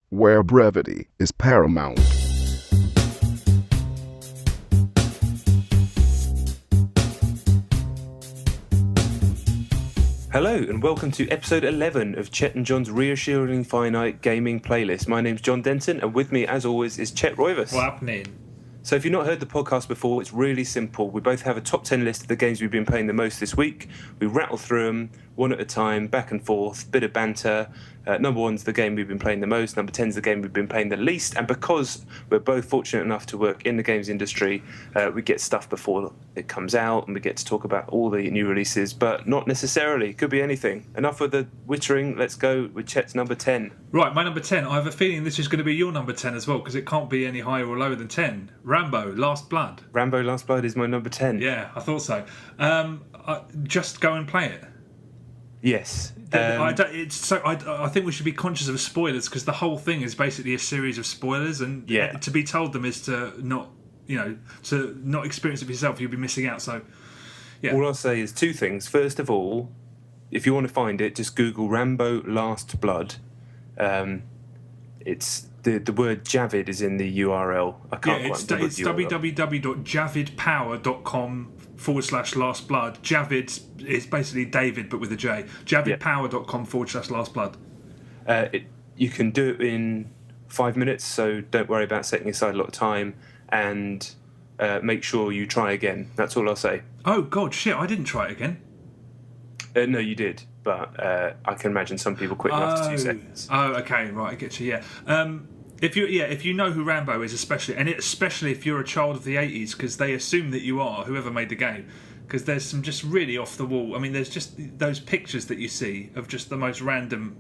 where brevity is paramount. Hello and welcome to episode 11 of Chet and John's Reassuring Finite Gaming Playlist. My name's John Denton and with me as always is Chet Roivas. What happening? So if you've not heard the podcast before, it's really simple. We both have a top 10 list of the games we've been playing the most this week. We rattle through them one at a time, back and forth, bit of banter. Number one's the game we've been playing the most. Number 10's the game we've been playing the least. And because we're both fortunate enough to work in the games industry, we get stuff before it comes out and we get to talk about all the new releases, but not necessarily. Could be anything. Enough with the wittering. Let's go with Chet's number 10. Right, my number 10. I have a feeling this is going to be your number 10 as well, because it can't be any higher or lower than 10. Rambo, Last Blood. Rambo, Last Blood is my number 10. Yeah, I thought so. Just go and play it. Yes. I think we should be conscious of spoilers, because the whole thing is basically a series of spoilers, and to be told them is to not experience it for yourself. You'll be missing out. So, yeah. All I'll say is two things. First of all, if you want to find it, just Google Rambo Last Blood. It's the word Javid is in the URL. I can't it's www.javidpower.com/last blood. Javid is basically David but with a J. Javidpower.com/last blood. You can do it in 5 minutes, so don't worry about setting aside a lot of time, and make sure you try again. That's all I'll say. Oh god, shit! I didn't try it again. No, you did, but I can imagine some people quit after 2 seconds. Oh, okay, right, I get you. Yeah. If you know who Rambo is, especially if you're a child of the 80s, because they assume that you are, whoever made the game, because there's some just really off the wall. I mean, there's just those pictures that you see of just the most random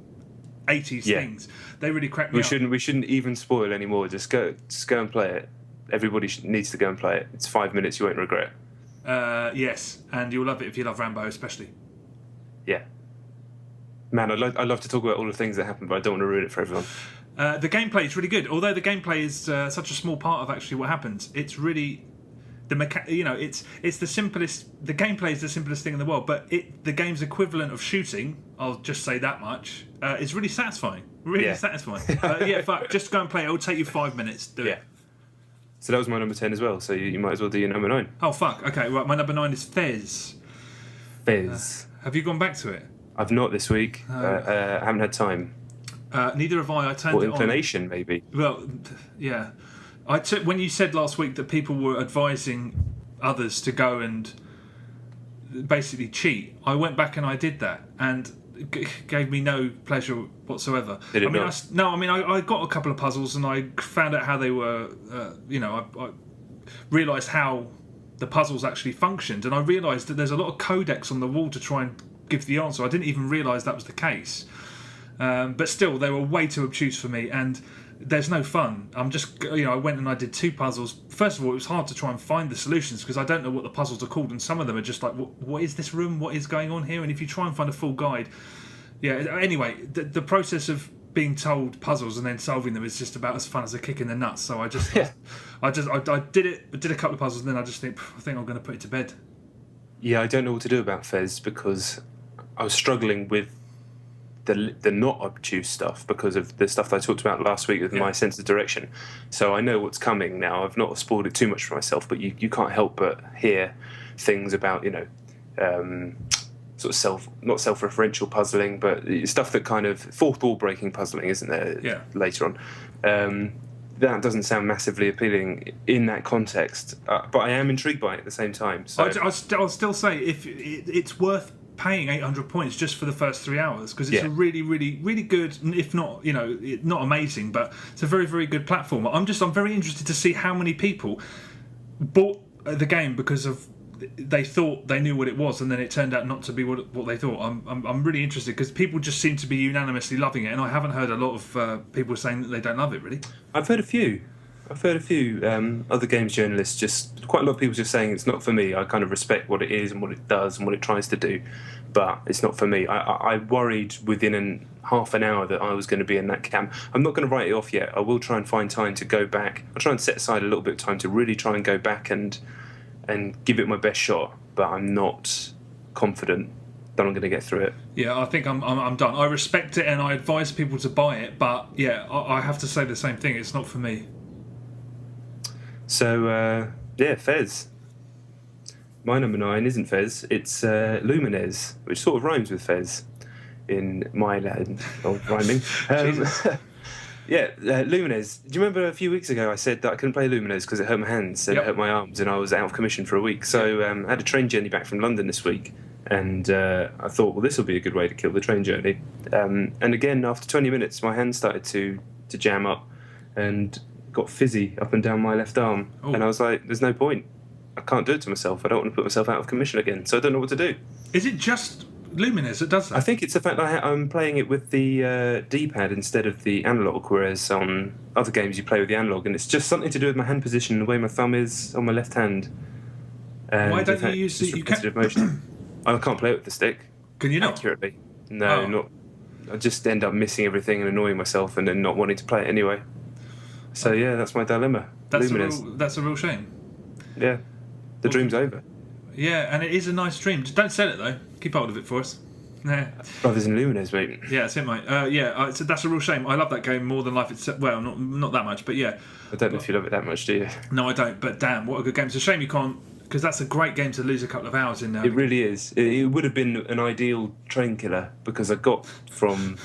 80s things. They really crack me up. We shouldn't even spoil anymore. Just go and play it. Everybody needs to go and play it. It's 5 minutes. You won't regret. Yes, and you'll love it if you love Rambo, especially. Yeah. Man, I'd love to talk about all the things that happen, but I don't want to ruin it for everyone. The gameplay is really good. Although the gameplay is such a small part of actually what happens, it's really it's the simplest. The gameplay is the simplest thing in the world, but the game's equivalent of shooting, I'll just say that much, is really satisfying. Really satisfying. Just go and play it. It'll take you 5 minutes. Do it. So that was my number 10 as well. So you might as well do your number 9. Oh fuck. Okay. Right. My number 9 is Fez. Fez. Have you gone back to it? I've not this week. I haven't had time. Neither have I. I turned or it on. inclination, maybe. Well, yeah. When you said last week that people were advising others to go and basically cheat, I went back and I did that, and it gave me no pleasure whatsoever. Did it not? I got a couple of puzzles and I found out how they were. I realised how the puzzles actually functioned, and I realised that there's a lot of codex on the wall to try and give the answer. I didn't even realise that was the case. But still, they were way too obtuse for me, and there's no fun. I went and I did 2 puzzles. First of all, it was hard to try and find the solutions because I don't know what the puzzles are called, and some of them are just like, what is this room? What is going on here? And if you try and find a full guide, anyway, the process of being told puzzles and then solving them is just about as fun as a kick in the nuts. So I just, I did it. I did a couple of puzzles, and then I just think I'm going to put it to bed. Yeah, I don't know what to do about Fez because I was struggling with the not obtuse stuff because of the stuff that I talked about last week with my sense of direction. So I know what's coming now. I've not spoiled it too much for myself, but you can't help but hear things about, sort of not self-referential puzzling, but stuff that kind of fourth wall breaking puzzling, isn't there? Yeah. Later on. That doesn't sound massively appealing in that context, but I am intrigued by it at the same time. So I'll still say if it's worth paying 800 points just for the first 3 hours, because it's a really, really, really good, if not, not amazing, but it's a very, very good platformer. I'm very interested to see how many people bought the game because of they thought they knew what it was, and then it turned out not to be what they thought. I'm really interested because people just seem to be unanimously loving it, and I haven't heard a lot of people saying that they don't love it. Really, I've heard a few other games journalists, just quite a lot of people just saying it's not for me. I kind of respect what it is and what it does and what it tries to do, but it's not for me. I worried within half an hour that I was going to be in that camp. I'm not going to write it off yet. I will try and find time to go back. I'll try and set aside a little bit of time to really try and go back and give it my best shot, but I'm not confident then I'm going to get through it. Yeah, I think I'm done. I respect it and I advise people to buy it, but yeah, I have to say the same thing. It's not for me. So, Fez. My number 9 isn't Fez, it's Lumines, which sort of rhymes with Fez in my rhyming. Lumines. Do you remember a few weeks ago I said that I couldn't play Lumines because it hurt my hands and it hurt my arms and I was out of commission for a week? So I had a train journey back from London this week and I thought, well, this will be a good way to kill the train journey. And again, after 20 minutes, my hands started to jam up and got fizzy up and down my left arm. Ooh. And I was like, there's no point. I can't do it to myself. I don't want to put myself out of commission again, so I don't know what to do. Is it just Lumines that does that? I think it's the fact that I'm playing it with the D-pad instead of the analog, whereas on other games you play with the analog, and it's just something to do with my hand position and the way my thumb is on my left hand. And why don't you use the repetitive motion? I can't play it with the stick. Can you not? Accurately. No, not. I just end up missing everything and annoying myself and then not wanting to play it anyway. So yeah, that's my dilemma. That's a real shame. Yeah. The dream's over. Yeah, and it is a nice dream. Just don't sell it, though. Keep hold of it for us. Nah. Brothers in Lumines, mate. Yeah, that's it, mate. So that's a real shame. I love that game more than life itself. Well, not that much, but yeah. I don't know if you love it that much, do you? No, I don't, but damn, what a good game. It's a shame you can't, because that's a great game to lose a couple of hours in now. It really is. It would have been an ideal train killer, because I got from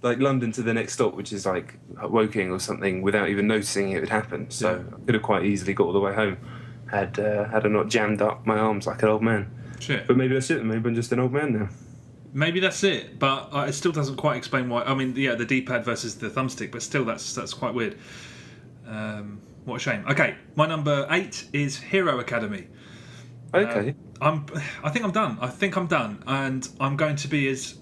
like London to the next stop, which is like Woking or something, without even noticing it would happen. So I could have quite easily got all the way home had I not jammed up my arms like an old man. Shit. But maybe that's it. Maybe I'm just an old man now. Maybe that's it, but it still doesn't quite explain why. I mean, yeah, the D-pad versus the thumbstick, but still, that's quite weird. What a shame. Okay, my number 8 is Hero Academy. Okay. I think I'm done, and I'm going to be as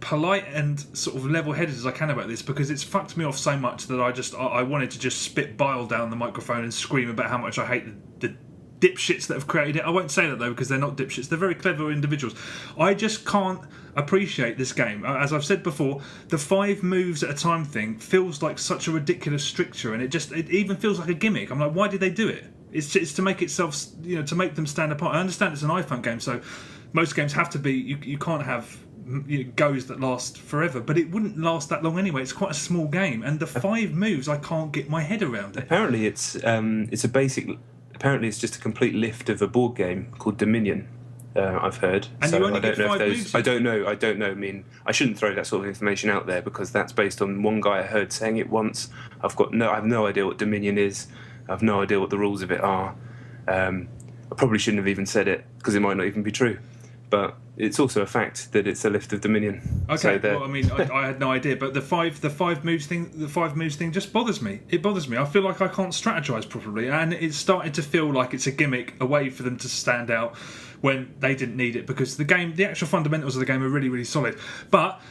polite and sort of level-headed as I can about this because it's fucked me off so much that I wanted to just spit bile down the microphone and scream about how much I hate the dipshits that have created it. I won't say that though because they're not dipshits. They're very clever individuals. I just can't appreciate this game. As I've said before, the 5 moves at a time thing feels like such a ridiculous stricture, and it even feels like a gimmick. I'm like, why did they do it? It's to make itself, to make them stand apart. I understand it's an iPhone game, so most games have to be. You can't have goes that last forever, but it wouldn't last that long anyway. It's quite a small game, and the 5 moves, I can't get my head around it. Apparently, it's a basic. Apparently, it's just a complete lift of a board game called Dominion. I've heard. And so you only get 5 moves. I don't know. I mean, I shouldn't throw that sort of information out there because that's based on one guy I heard saying it once. I have no idea what Dominion is. I have no idea what the rules of it are. I probably shouldn't have even said it because it might not even be true. But it's also a fact that it's a lift of Dominion. Okay, well, I mean, I had no idea, but the five moves thing just bothers me. It bothers me. I feel like I can't strategize properly, and it's starting to feel like it's a gimmick, a way for them to stand out when they didn't need it, because the actual fundamentals of the game are really, really solid. But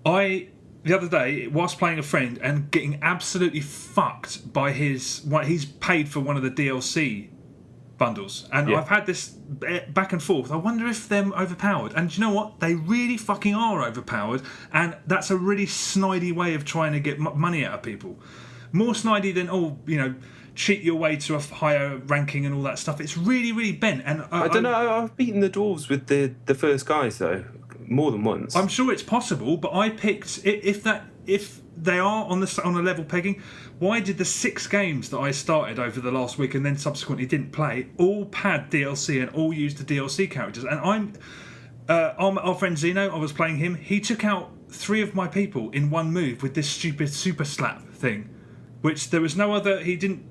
the other day, whilst playing a friend and getting absolutely fucked by he's paid for one of the DLC bundles, and I've had this back and forth. I wonder if they're overpowered, and do you know what? They really fucking are overpowered, and that's a really snidey way of trying to get money out of people. More snidey than cheat your way to a higher ranking and all that stuff. It's really, really bent. And I don't know. I've beaten the dwarves with the first guys though, more than once. I'm sure it's possible, but I picked if they are on a level pegging. Why did the 6 games that I started over the last week and then subsequently didn't play all had DLC and all used the DLC characters? And our friend Zeno, I was playing him. He took out 3 of my people in one move with this stupid super slap thing, which there was no other. He didn't,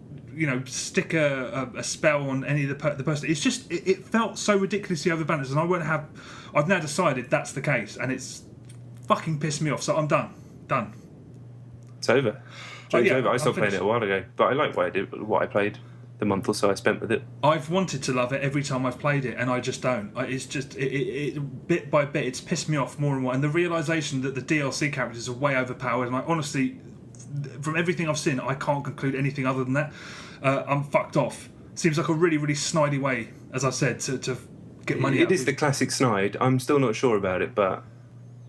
stick a spell on any of the person. It's just it felt so ridiculously overbalanced, and I've now decided that's the case, and it's fucking pissed me off. So I'm done. It's over. It's over. I stopped playing it a while ago, but I like what I played the month or so I spent with it. I've wanted to love it every time I've played it, and I just don't. It's just it bit by bit, it's pissed me off more and more. And the realisation that the DLC characters are way overpowered, and I honestly, from everything I've seen, I can't conclude anything other than that. I'm fucked off. Seems like a really, really snidey way, as I said, to get money. It is the classic snide. I'm still not sure about it, but.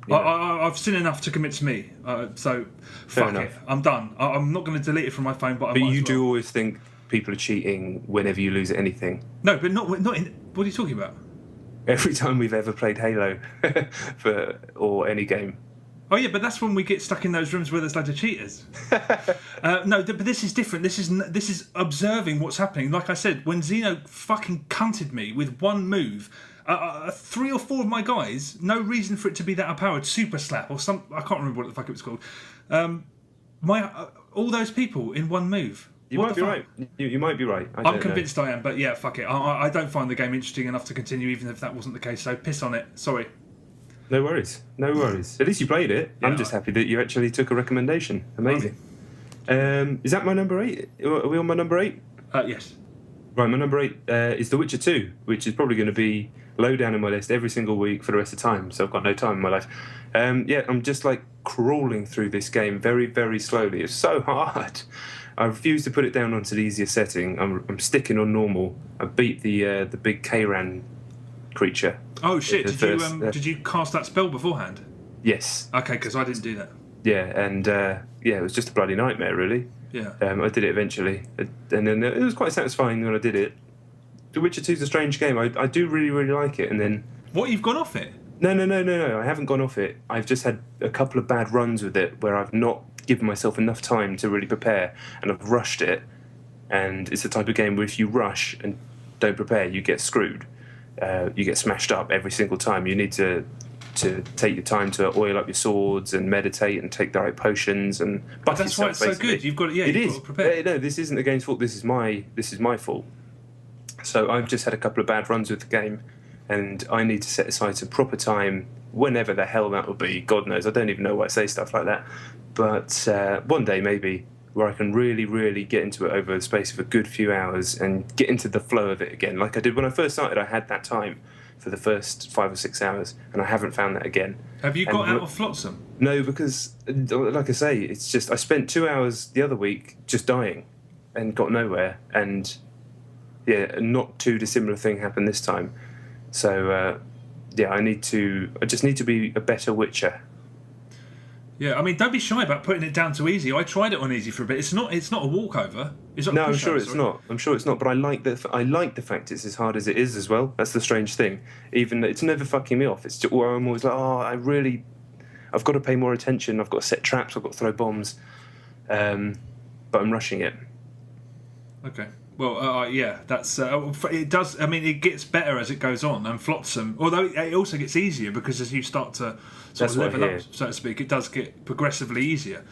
I've seen enough to commit to me, so fuck it. I'm done. I'm not going to delete it from my phone, but you do always think people are cheating whenever you lose at anything. No, but not in. What are you talking about? every time we've ever played Halo or any game. Oh yeah, but that's when we get stuck in those rooms where there's loads of cheaters. No, but this is different. This is observing what's happening. Like I said, when Xeno fucking cunted me with one move, 3 or 4 of my guys, no reason for it to be that outpowered, super slap or some. I can't remember what the fuck it was called. All those people in one move. You might be right. You might be right. I'm convinced I am, but yeah, fuck it. I don't find the game interesting enough to continue, even if that wasn't the case. So piss on it. Sorry. No worries. No worries. At least you played it. Yeah. I'm just happy that you actually took a recommendation. Amazing. Is that my number 8? Are we on my number 8? Yes. Right, my number 8 is The Witcher 2, which is probably going to be low down in my list every single week for the rest of the time, so I've got no time in my life. I'm just like crawling through this game very, very slowly. It's so hard. I refuse to put it down onto the easier setting. I'm sticking on normal. I beat the big Kayran creature. Oh shit! Did you cast that spell beforehand? Yes. Okay, because I didn't do that. Yeah, and it was just a bloody nightmare, really. Yeah. I did it eventually, and then it was quite satisfying when I did it. The Witcher 2 is a strange game. I do really, really like it, and then... What, you've gone off it? No, I haven't gone off it. I've just had a couple of bad runs with it where I've not given myself enough time to really prepare, and I've rushed it, and it's the type of game where if you rush and don't prepare, you get screwed. You get smashed up every single time. You need to take your time to oil up your swords and meditate and take the right potions and buff that's why it's so good. You've got to prepare. No, this isn't the game's fault. This is my fault. So I've just had a couple of bad runs with the game, and I need to set aside some proper time, whenever the hell that will be. God knows. I don't even know why I say stuff like that. But one day maybe, where I can really, really get into it over the space of a good few hours and get into the flow of it again. Like I did when I first started, I had that time for the first 5 or 6 hours, and I haven't found that again. Have you got out of Flotsam? No, because, like I say, it's just I spent 2 hours the other week just dying and got nowhere, and not too dissimilar thing happened this time. So, I just need to be a better Witcher. Yeah, I mean, don't be shy about putting it down to easy. I tried it on easy for a bit. It's not a walkover. It's not. No, I'm sure it's not. I'm sure it's not. But I like the fact it's as hard as it is as well. That's the strange thing. Even it's never fucking me off. It's just, I'm always like, I've got to pay more attention. I've got to set traps. I've got to throw bombs. But I'm rushing it. Okay. Well, that's it. Does it gets better as it goes on, and Flotsam, although it also gets easier because as you start to sort of level up, so to speak, it does get progressively easier.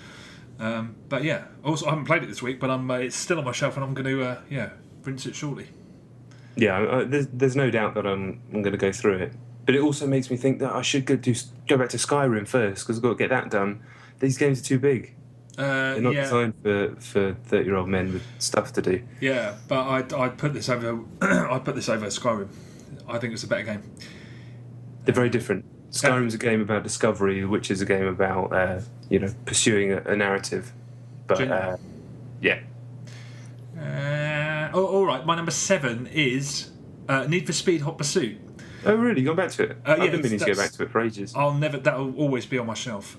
But yeah, also I haven't played it this week, but it's still on my shelf, and I'm going to rinse it shortly. Yeah, there's no doubt that I'm going to go through it, but it also makes me think that I should go back to Skyrim first because I've got to get that done. These games are too big. They're not designed for 30-year-old men with stuff to do. Yeah, but I'd put this over. I'd put this over Skyrim. I think it's a better game. They're very different. Skyrim's a game about discovery, which is a game about pursuing a narrative. But yeah. All right. My number 7 is Need for Speed Hot Pursuit. Oh really? You gone back to it? I've been meaning to go back to it for ages. That'll always be on my shelf.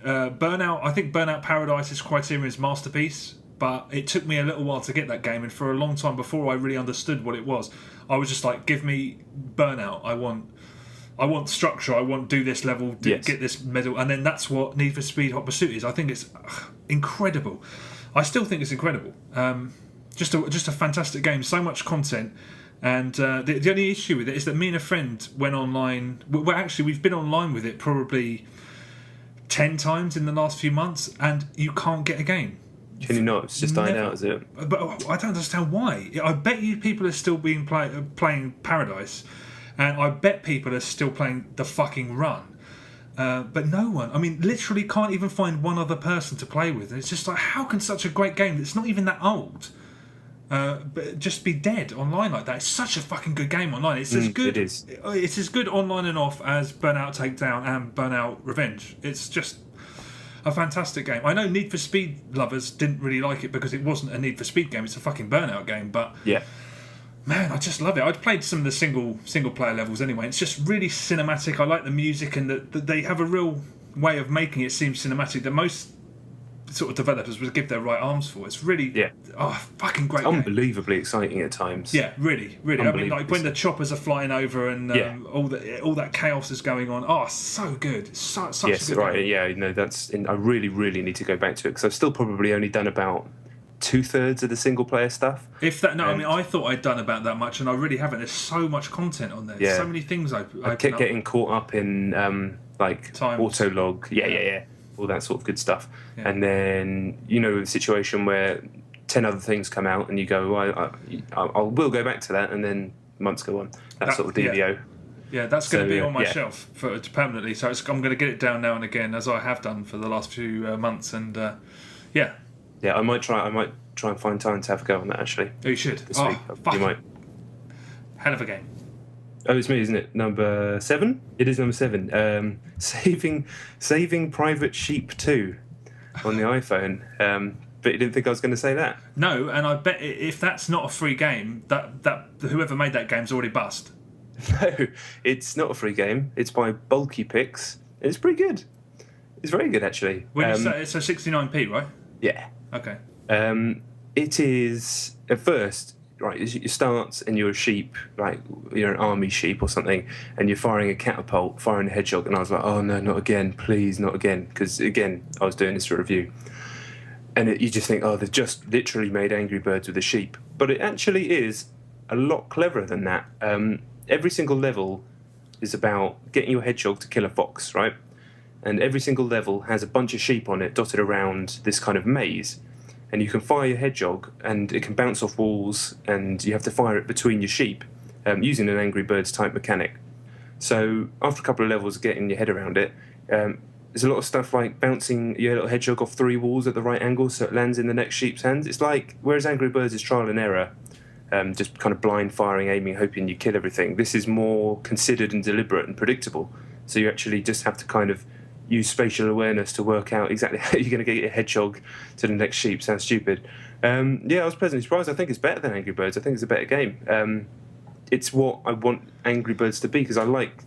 Burnout. I think Burnout Paradise is Criterion's masterpiece, but it took me a little while to get that game, and for a long time before I really understood what it was, I was just like, give me Burnout. I want structure. I want do this level, get this medal, and then that's what Need for Speed Hot Pursuit is. I think it's incredible. I still think it's incredible. Just a fantastic game. So much content. And the only issue with it is that me and a friend went online. Well, actually, we've been online with it probably 10 times in the last few months, and you can't get a game. Can you not? It's just dying out, is it? But I don't understand why. I bet you people are still playing Paradise, and I bet people are still playing the fucking Run. But no one, literally can't even find one other person to play with. And it's just like, how can such a great game that's not even that old, but just be dead online like that? It's such a fucking good game online. It's as good. It is. It's as good online and off as Burnout Takedown and Burnout Revenge. It's just a fantastic game. I know Need for Speed lovers didn't really like it because it wasn't a Need for Speed game. It's a fucking Burnout game. But yeah, man, I just love it. I'd played some of the single player levels anyway. It's just really cinematic. I like the music, and that they have a real way of making it seem cinematic that most sort of developers would give their right arms for. It's really fucking great. Unbelievably exciting at times. Yeah, really. I mean, like when the choppers are flying over and all that chaos is going on. Oh, so good. Such a good right. game. Yeah, I really need to go back to it because I've still probably only done about 2/3 of the single player stuff. If that, I mean, I thought I'd done about that much, and I really haven't. There's so much content on there. Yeah. So many things I kept getting caught up in like Times. autolog. Yeah. All that sort of good stuff. Yeah. And then the situation where 10 other things come out, and you go, we'll go back to that, and then months go on. That sort of DVO. Yeah, that's going to be on my shelf permanently. So I'm going to get it down now and again, as I have done for the last few months. And yeah, I might try and find time to have a go on that actually. Oh, you should. This week. You might. Hell of a game. Oh, it's me, isn't it? Number 7? It is number 7. Saving Private Sheep 2 on the iPhone. But you didn't think I was going to say that? No, and I bet if that's not a free game, that whoever made that game's already bust. No, it's not a free game. It's by Bulky Pix. It's pretty good. It's very good, actually. When you say it's a 69p, right? Yeah. Okay. It is, at first, right, you start and you're a sheep, like you're an army sheep or something, and you're firing a catapult, firing a hedgehog, and I was like, oh no, not again, please, not again, because again, I was doing this for review. And you just think, oh, they've just literally made Angry Birds with a sheep. But it actually is a lot cleverer than that. Every single level is about getting your hedgehog to kill a fox, right? And every single level has a bunch of sheep on it dotted around this kind of maze. And you can fire your hedgehog, and it can bounce off walls, and you have to fire it between your sheep using an Angry Birds type mechanic. So after a couple of levels, getting your head around it, there's a lot of stuff like bouncing your little hedgehog off 3 walls at the right angle so it lands in the next sheep's hands. It's like, whereas Angry Birds is trial and error, just kind of blind firing, aiming, hoping you kill everything, this is more considered and deliberate and predictable. So you actually just have to kind of use spatial awareness to work out exactly how you're going to get your hedgehog to the next sheep. Sounds stupid. I was pleasantly surprised. I think it's better than Angry Birds. I think it's a better game. It's what I want Angry Birds to be, because I like...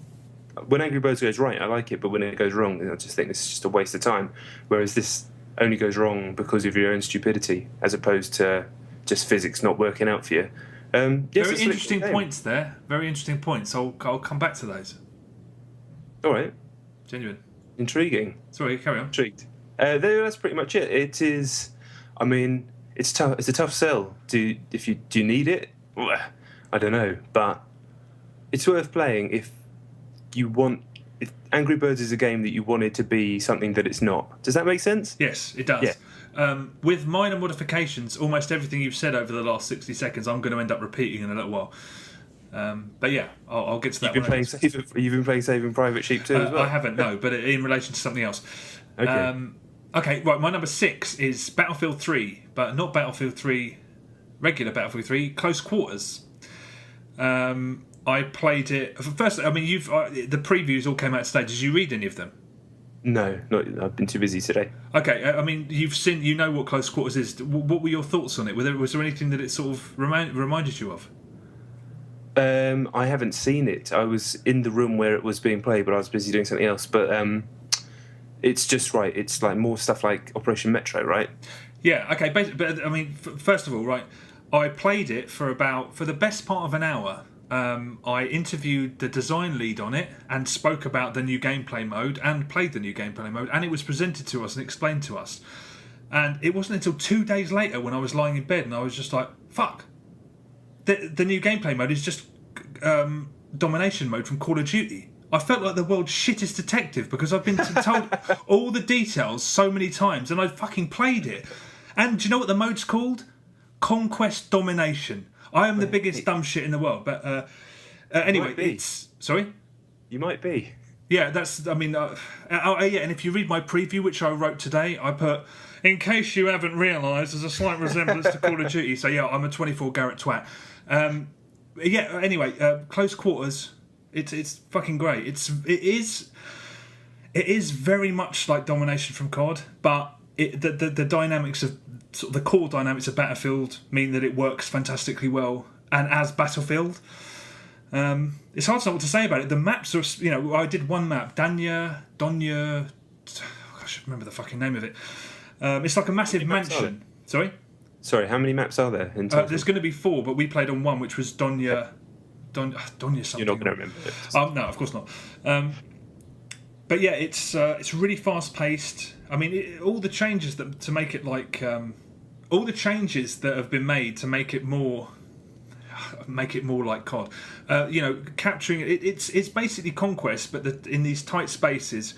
When Angry Birds goes right, I like it, but when it goes wrong, I just think this is just a waste of time. Whereas this only goes wrong because of your own stupidity, as opposed to just physics not working out for you. Very interesting points there. Very interesting points. I'll come back to those. All right. Genuine. Intriguing. Sorry, carry on. Intrigued. That's pretty much it. It is. I mean, it's tough. It's a tough sell. Do you need it? I don't know, but it's worth playing if you want. If Angry Birds is a game that you wanted to be something that it's not. Does that make sense? Yes, it does. Yeah. With minor modifications, almost everything you've said over the last 60 seconds, I'm going to end up repeating in a little while. But yeah, I'll get to that. You've been playing Saving Private Sheep too as well? I haven't, no, but in relation to something else. Okay, right, my number 6 is Battlefield 3, but not Battlefield 3, regular Battlefield 3, Close Quarters. I played it... First, I mean, the previews all came out today. Did you read any of them? No, I've been too busy today. Okay, I mean, you know what Close Quarters is. What were your thoughts on it? Was there anything that it sort of reminded you of? I haven't seen it. I was in the room where it was being played, but I was busy doing something else. But it's just right. It's like more stuff like Operation Metro, right? Yeah. Okay. But I mean, first of all, right. I played it for the best part of an hour. I interviewed the design lead on it and spoke about the new gameplay mode and played the new gameplay mode, and it was presented to us and explained to us. And it wasn't until 2 days later when I was lying in bed and I was just like, fuck. The new gameplay mode is just domination mode from Call of Duty. I felt like the world's shittest detective because I've been told all the details so many times and I fucking played it. And do you know what the mode's called? Conquest Domination. I am the biggest dumb shit in the world. But anyway, it's... Sorry? You might be. Yeah, that's... I mean... yeah, and if you read my preview, which I wrote today, I put... In case you haven't realised, there's a slight resemblance to Call of Duty. So yeah, I'm a 24 Garrett twat. Yeah. Anyway, Close Quarters. It's fucking great. It is very much like Domination from COD, but the dynamics of sort of the core dynamics of Battlefield mean that it works fantastically well. And as Battlefield, it's hard to know what to say about it. The maps are, I did one map, Donya. I should remember the fucking name of it. It's like a massive maps are mansion. Sorry, how many maps are there in total? There's going to be 4, but we played on one, which was Donya something. You're not going to remember it. No, of course not. But yeah, it's really fast paced. I mean, all the changes to make it like all the changes that have been made to make it more like COD. Capturing it's basically Conquest, but in these tight spaces.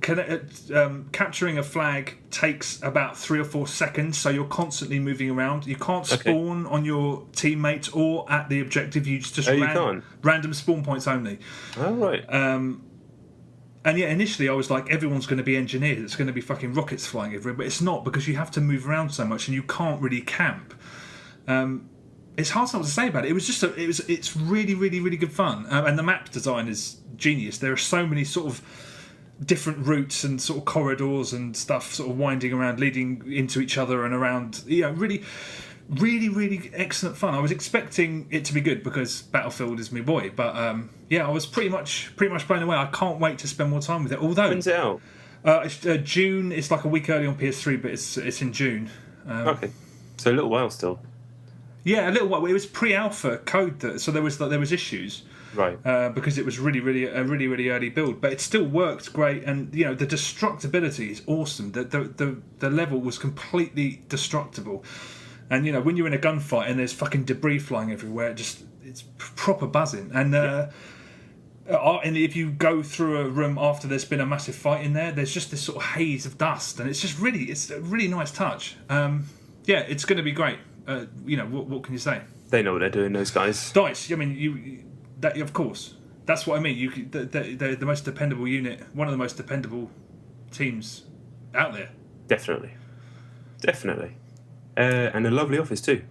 Capturing a flag takes about 3 or 4 seconds, so you're constantly moving around. You can't spawn on your teammates or at the objective. You just random spawn points only. Oh, right. And yeah, initially I was like, everyone's going to be engineers. It's going to be fucking rockets flying everywhere, but it's not, because you have to move around so much and you can't really camp. It's hard something to say about it. It was just it's really, really, really good fun, and the map design is genius. There are so many sort of different routes and sort of corridors and stuff sort of winding around, leading into each other and around. Really, really, really excellent fun. I was expecting it to be good because Battlefield is my boy, but I was pretty much blown away. I can't wait to spend more time with it. Although, when's it out? It's June. It's like a week early on PS3, but it's in June. Okay, so a little while still. Yeah, a little while. It was pre-alpha code, so there was issues. Right. Because it was really, really early build, but it still worked great, and the destructibility is awesome. The level was completely destructible, and when you're in a gunfight and there's fucking debris flying everywhere, it's proper buzzing. And and if you go through a room after there's been a massive fight in there, there's just this sort of haze of dust, and it's a really nice touch. It's going to be great. What can you say? They know what they're doing, those guys. DICE. I mean, that, of course, that's what I mean. They're the most dependable unit, one of the most dependable teams out there. Definitely, and a lovely office too.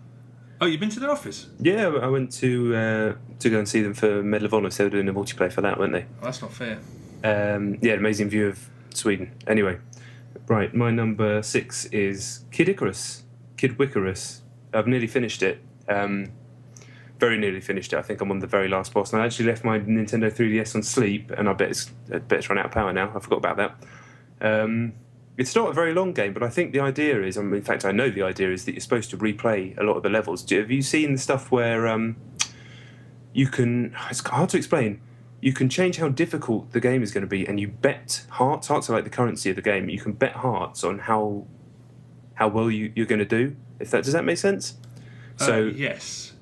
Oh, you've been to their office? Yeah, I went to go and see them for Medal of Honor. So they were doing a multiplayer for that, weren't they? Oh, that's not fair. Amazing view of Sweden. Anyway, right, my number 6 is Kid Icarus. I've nearly finished it. Very nearly finished it. I think I'm on the very last boss, and I actually left my Nintendo 3DS on sleep, and I bet it's run out of power now. I forgot about that. It's not a very long game, but I think the idea is, in fact, I know the idea is that you're supposed to replay a lot of the levels. Have you seen the stuff where you can? It's hard to explain. You can change how difficult the game is going to be, and you bet hearts. Hearts are like the currency of the game. You can bet hearts on how well you're going to do. Does that make sense? So yes.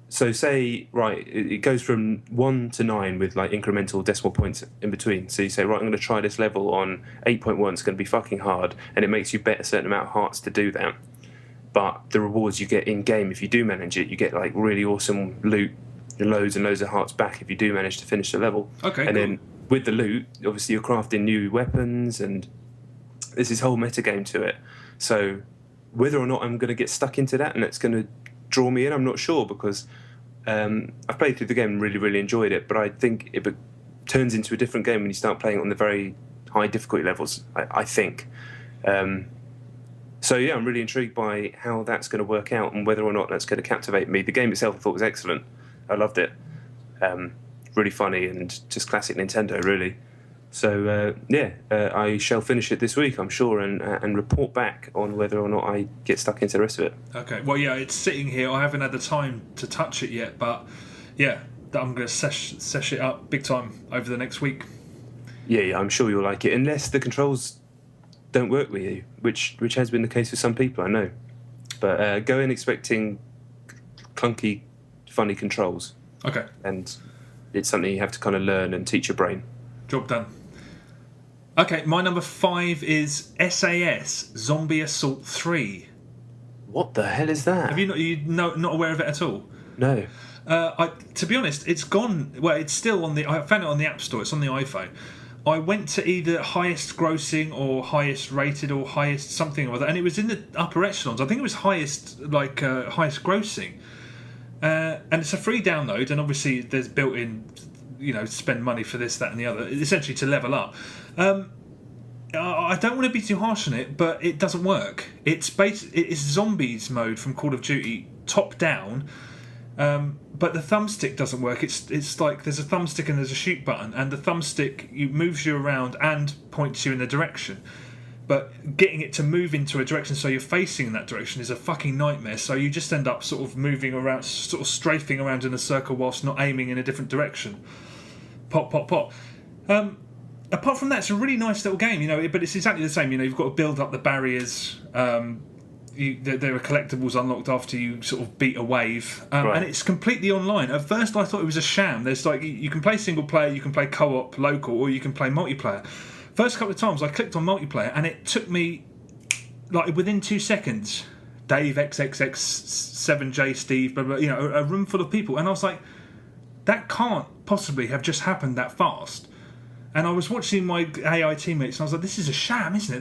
So say, right, it goes from 1 to 9 with like incremental decimal points in between. So you say, right, I'm going to try this level on 8.1. It's going to be fucking hard, and it makes you bet a certain amount of hearts to do that. But the rewards you get in game, if you do manage it, you get like really awesome loot, loads and loads of hearts back if you do manage to finish the level. Okay. And then with the loot, obviously you're crafting new weapons, and there's this whole meta game to it. So whether or not I'm going to get stuck into that and it's going to draw me in, I'm not sure, because I've played through the game and really, really enjoyed it, but I think it turns into a different game when you start playing it on the very high difficulty levels, I think. So yeah, I'm really intrigued by how that's going to work out and whether or not that's going to captivate me. The game itself I thought was excellent. I loved it. Really funny and just classic Nintendo, really. So I shall finish it this week, I'm sure, and report back on whether or not I get stuck into the rest of it. Okay. Well, yeah, it's sitting here. I haven't had the time to touch it yet, but yeah, I'm going to sesh it up big time over the next week. Yeah, I'm sure you'll like it, unless the controls don't work with you, which has been the case with some people, I know. But go in expecting clunky, funny controls. Okay. And it's something you have to kind of learn and teach your brain. Job done. Okay, my number 5 is SAS Zombie Assault 3. What the hell is that? Have you not aware of it at all? No. To be honest, it's gone. Well, it's still on the. I found it on the App Store. It's on the iPhone. I went to either highest grossing or highest rated or highest something or other, and it was in the upper echelons. I think it was highest highest grossing. And it's a free download, and obviously there's built-in, spend money for this, that, and the other, essentially to level up. I don't want to be too harsh on it, but it doesn't work. It's zombies mode from Call of Duty, top down, but the thumbstick doesn't work. It's like there's a thumbstick and there's a shoot button, and the thumbstick moves you around and points you in the direction. but getting it to move into a direction so you're facing in that direction is a fucking nightmare. So you just end up sort of moving around, sort of strafing around in a circle whilst not aiming in a different direction. Pop, pop, pop. Apart from that, it's a really nice little game, but it's exactly the same. You've got to build up the barriers. There are collectibles unlocked after you sort of beat a wave, and it's completely online. At first, I thought it was a sham. There's you can play single player, you can play co-op local, or you can play multiplayer. First couple of times, I clicked on multiplayer, and it took me within 2 seconds. Dave XXX 7J Steve, blah, blah, a room full of people, and I was like, that can't possibly have just happened that fast. And I was watching my AI teammates, and I was like, "This is a sham, isn't it?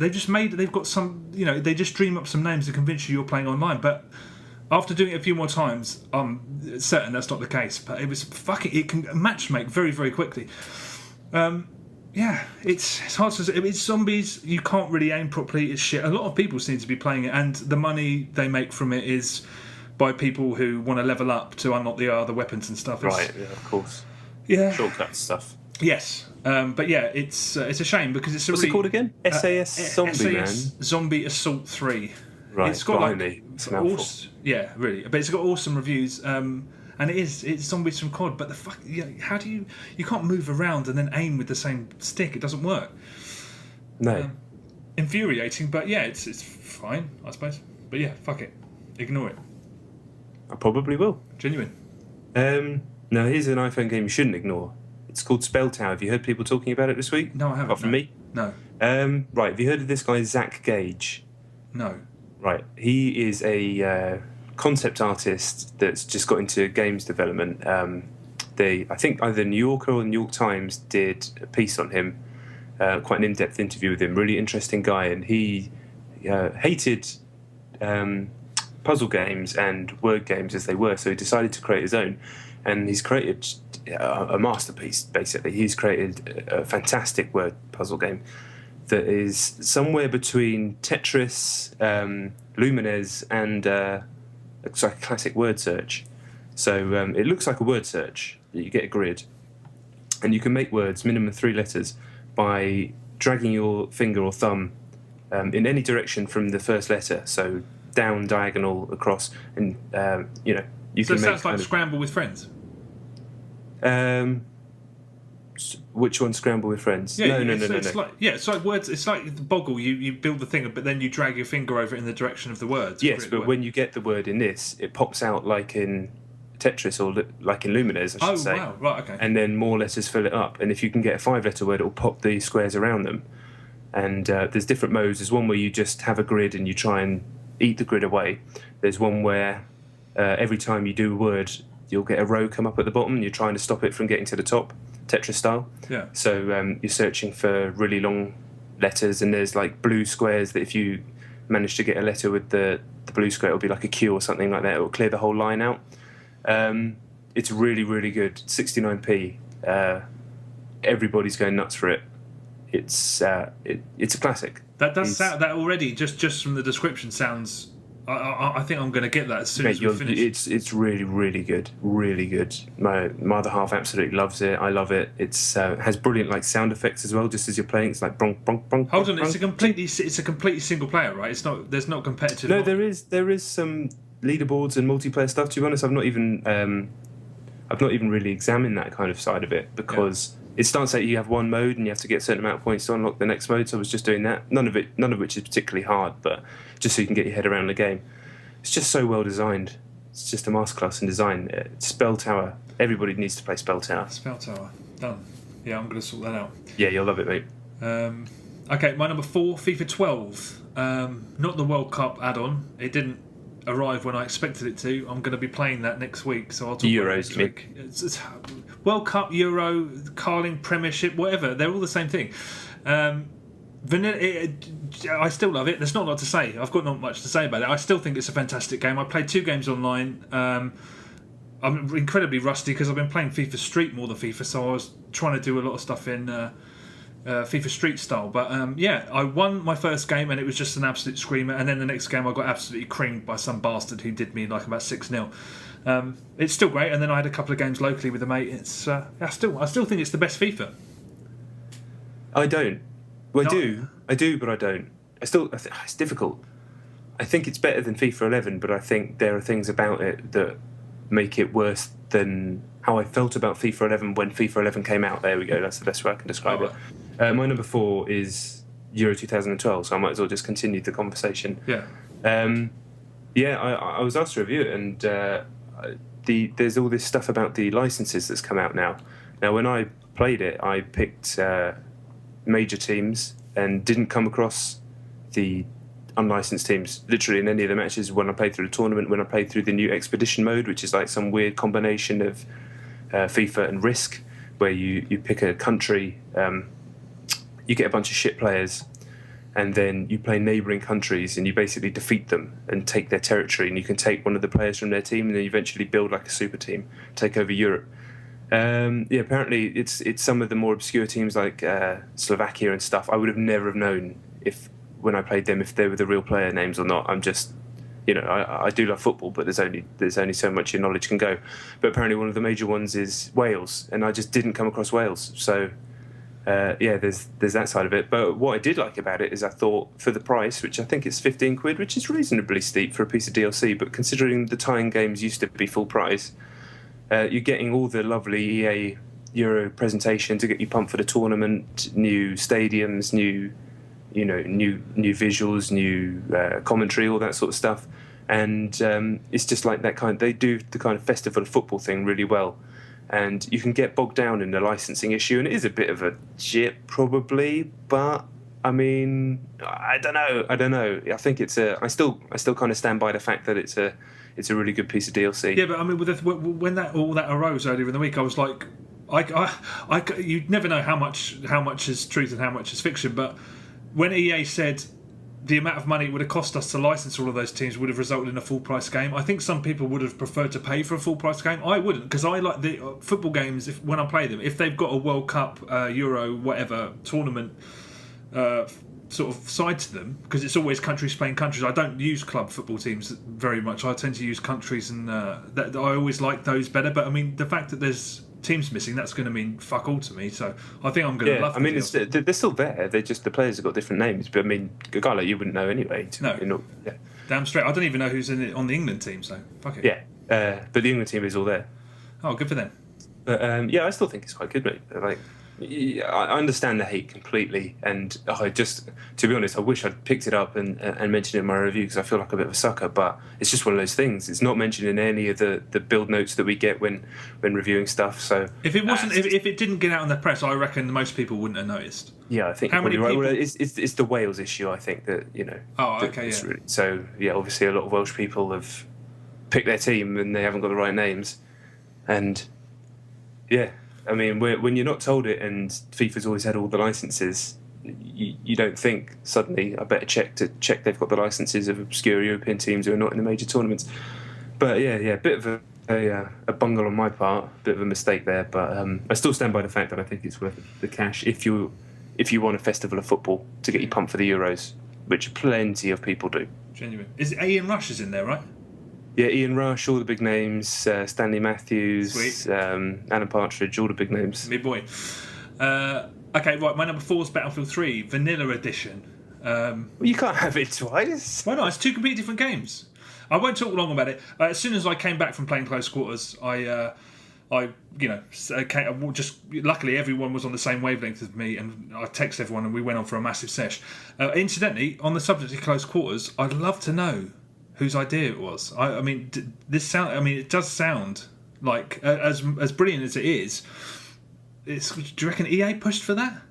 They've got some, they just dream up some names to convince you you're playing online." But after doing it a few more times, I'm certain that's not the case. But it was it can matchmake very, very quickly. It's hard to say. It's zombies. You can't really aim properly. It's shit. A lot of people seem to be playing it, and the money they make from it is by people who want to level up to unlock the other weapons and stuff. Right. Yeah. Of course. Yeah. Shortcut stuff. Yes. But yeah, it's a shame because it's a What's it called again? SAS Zombie SAS Man. Zombie Assault 3. Right, it's got yeah, really, but it's got awesome reviews. And it's zombies from COD. But how do you can't move around and then aim with the same stick? It doesn't work. No. Infuriating, but yeah, it's fine, I suppose. But yeah, fuck it, ignore it. I probably will. Genuine. Now here's an iPhone game you shouldn't ignore. It's called Spell Tower. Have you heard people talking about it this week? No, I haven't. Apart from me? No. Right, have you heard of this guy, Zach Gage? No. Right, he is a concept artist that's just got into games development. I think either New Yorker or New York Times did a piece on him, quite an in-depth interview with him. Really interesting guy, and he hated puzzle games and word games as they were, so he decided to create his own. And he's created a masterpiece, basically. He's created a fantastic word puzzle game that is somewhere between Tetris, Lumines, and it's like a classic word search. So it looks like a word search. You get a grid, and you can make words, minimum 3 letters, by dragging your finger or thumb in any direction from the first letter. So down, diagonal, across, and you so can it make sounds like Scramble with Friends. Which one? Scramble with Friends? Yeah, no. It's like words. It's like the Boggle. You build the thing, but then you drag your finger over it in the direction of the words. Yes, but when you get the word in this, it pops out like in Tetris or like in Lumines, I should say. Oh, wow. Right, okay. And then more letters fill it up. And if you can get a 5-letter word, it'll pop the squares around them. And there's different modes. There's one where you just have a grid and you try and eat the grid away. There's one where every time you do a word, you'll get a row come up at the bottom and you're trying to stop it from getting to the top, Tetris style. Yeah. So you're searching for really long letters, and there's like blue squares that if you manage to get a letter with the blue square, it'll be like a Q or something like that. It'll clear the whole line out. It's really, really good. 69p. Everybody's going nuts for it. It's a classic. That does sound, that already just from the description sounds. I think I'm going to get that as soon as we finish. It's really, really good, really good. My other half absolutely loves it. I love it. It's has brilliant like sound effects as well. Just as you're playing, it's like bronk, bronk, bronk. Hold on, bronk, it's a completely single player, right? It's not. There's not competitive. No, there is some leaderboards and multiplayer stuff. To be honest, I've not even really examined that kind of side of it because. Yeah. It starts out you have one mode and you have to get a certain amount of points to unlock the next mode. So I was just doing that. None of which is particularly hard, but just so you can get your head around the game. It's just so well designed. It's just a masterclass in design. Spell Tower. Everybody needs to play Spell Tower. Spell Tower. Done. Yeah, I'm going to sort that out. Yeah, you'll love it, mate. Okay, my number 4, FIFA 12. Not the World Cup add-on. It didn't arrive when I expected it to. I'm going to be playing that next week, so I'll talk about it next week. It's World Cup, Euro, Carling, Premiership, whatever. They're all the same thing. Vanilla. I still love it. There's not a lot to say. I've got not much to say about it. I still think it's a fantastic game. I played 2 games online. I'm incredibly rusty because I've been playing FIFA Street more than FIFA, so I was trying to do a lot of stuff in FIFA Street style. But I won my first game and it was just an absolute screamer. And then the next game I got absolutely creamed by some bastard who did me like about 6-0. It's still great, and then I had a couple of games locally with a mate. It's I still think it's the best FIFA. I don't. Well, I do, but I don't. it's difficult. I think it's better than FIFA 11, but I think there are things about it that make it worse than how I felt about FIFA 11 when FIFA 11 came out. There we go. That's the best way I can describe it. My number 4 is Euro 2012, so I might as well just continue the conversation. Yeah. I was asked to review it, and there's all this stuff about the licenses that's come out now. Now, when I played it, I picked major teams and didn't come across the unlicensed teams literally in any of the matches when I played through the tournament, when I played through the new expedition mode, which is like some weird combination of FIFA and Risk, where you pick a country, you get a bunch of shit players, and then you play neighbouring countries and you basically defeat them and take their territory, and you can take one of the players from their team and then you eventually build like a super team, take over Europe. Apparently it's some of the more obscure teams like Slovakia and stuff. I would have never have known when I played them if they were the real player names or not. I'm just, I do love football, but there's only so much your knowledge can go. But apparently one of the major ones is Wales, and I just didn't come across Wales. So there's that side of it. But what I did like about it is I thought for the price, which I think is 15 quid, which is reasonably steep for a piece of DLC, but considering the tie-in games used to be full price, you're getting all the lovely EA Euro presentation to get you pumped for the tournament, new stadiums, new visuals, new commentary, all that sort of stuff. And it's just like that they do the kind of festival of football thing really well. And you can get bogged down in the licensing issue, and it is a bit of a jip probably, but I mean, I don't know. I think I still kind of stand by the fact that it's a really good piece of DLC. Yeah, but I mean, when all that arose earlier in the week, I was like, you'd never know how much is truth and how much is fiction. But when EA said the amount of money it would have cost us to license all of those teams would have resulted in a full price game, I think some people would have preferred to pay for a full price game. I wouldn't, because I like the football games. When I play them, if they've got a World Cup, Euro, whatever tournament sort of side to them, because it's always countries playing countries. I don't use club football teams very much. I tend to use countries, and I always like those better. But I mean, the fact that there's teams missing, that's going to mean fuck all to me. So I think I'm going to love. I mean, they're still there. They're just the players have got different names. But I mean, a guy like you wouldn't know anyway. Damn straight. I don't even know who's on the England team. So fuck it. Yeah, but the England team is all there. Oh, good for them. But I still think it's quite good, mate. Like, I understand the hate completely, and to be honest, I wish I'd picked it up and mentioned it in my review, because I feel like a bit of a sucker, but it's just one of those things. It's not mentioned in any of the build notes that we get when reviewing stuff. So if it didn't get out in the press, I reckon most people wouldn't have noticed. Yeah, I think you're probably right. Well, it's the Wales issue, I think, that Oh, okay, yeah. Really, so yeah, obviously a lot of Welsh people have picked their team and they haven't got the right names, and yeah. I mean, when you're not told it, and FIFA's always had all the licenses, you don't think suddenly I better check they've got the licenses of obscure European teams who are not in the major tournaments. But yeah, bit of a bungle on my part, bit of a mistake there. But I still stand by the fact that I think it's worth the cash if you want a festival of football to get you pumped for the Euros, which plenty of people do. Genuine. Is Ian Rush is in there, right? Yeah, Ian Rush, all the big names, Stanley Matthews, Alan Partridge, all the big names. Me boy. Okay, right, my number 4 is Battlefield 3, Vanilla Edition. Well, you can't have it twice. Why not? It's 2 completely different games. I won't talk long about it. As soon as I came back from playing Close Quarters, I luckily everyone was on the same wavelength as me, and I texted everyone and we went on for a massive sesh. Incidentally, on the subject of Close Quarters, I'd love to know whose idea it was. I mean, it does sound like as brilliant as it is. Do you reckon EA pushed for that?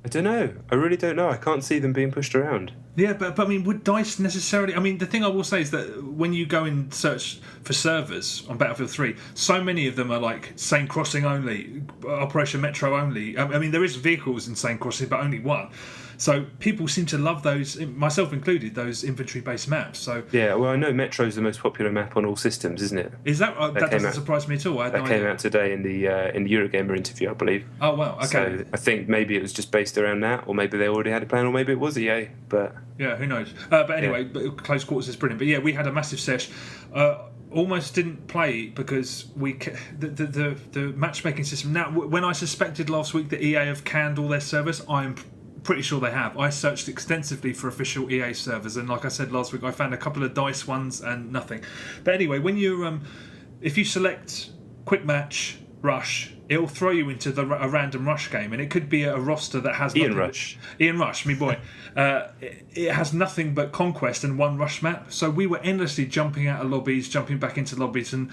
I don't know. I really don't know. I can't see them being pushed around. Yeah, but I mean, would DICE necessarily... I mean, the thing I will say is that when you go and search for servers on Battlefield 3, so many of them are like Sane Crossing only, Operation Metro only. I mean, there is vehicles in Sane Crossing, but only one. So people seem to love those, myself included, those inventory-based maps. So yeah, well, I know Metro's the most popular map on all systems, isn't it? Is that doesn't surprise me at all. That came out today in the Eurogamer interview, I believe. Oh wow, okay. So I think maybe it was just based around that, or maybe they already had a plan, or maybe it was EA. But yeah, who knows? But anyway, Close Quarters is brilliant. But yeah, we had a massive sesh. Almost didn't play because the matchmaking system. Now, when I suspected last week that EA have canned all their servers, I'm pretty sure they have. I searched extensively for official EA servers, and like I said last week, I found a couple of DICE ones and nothing. But anyway, when you if you select Quick Match Rush, it'll throw you into a random Rush game, and it could be a roster that has Ian Rush, me boy. It has nothing but Conquest and one Rush map, so we were endlessly jumping out of lobbies, jumping back into lobbies, and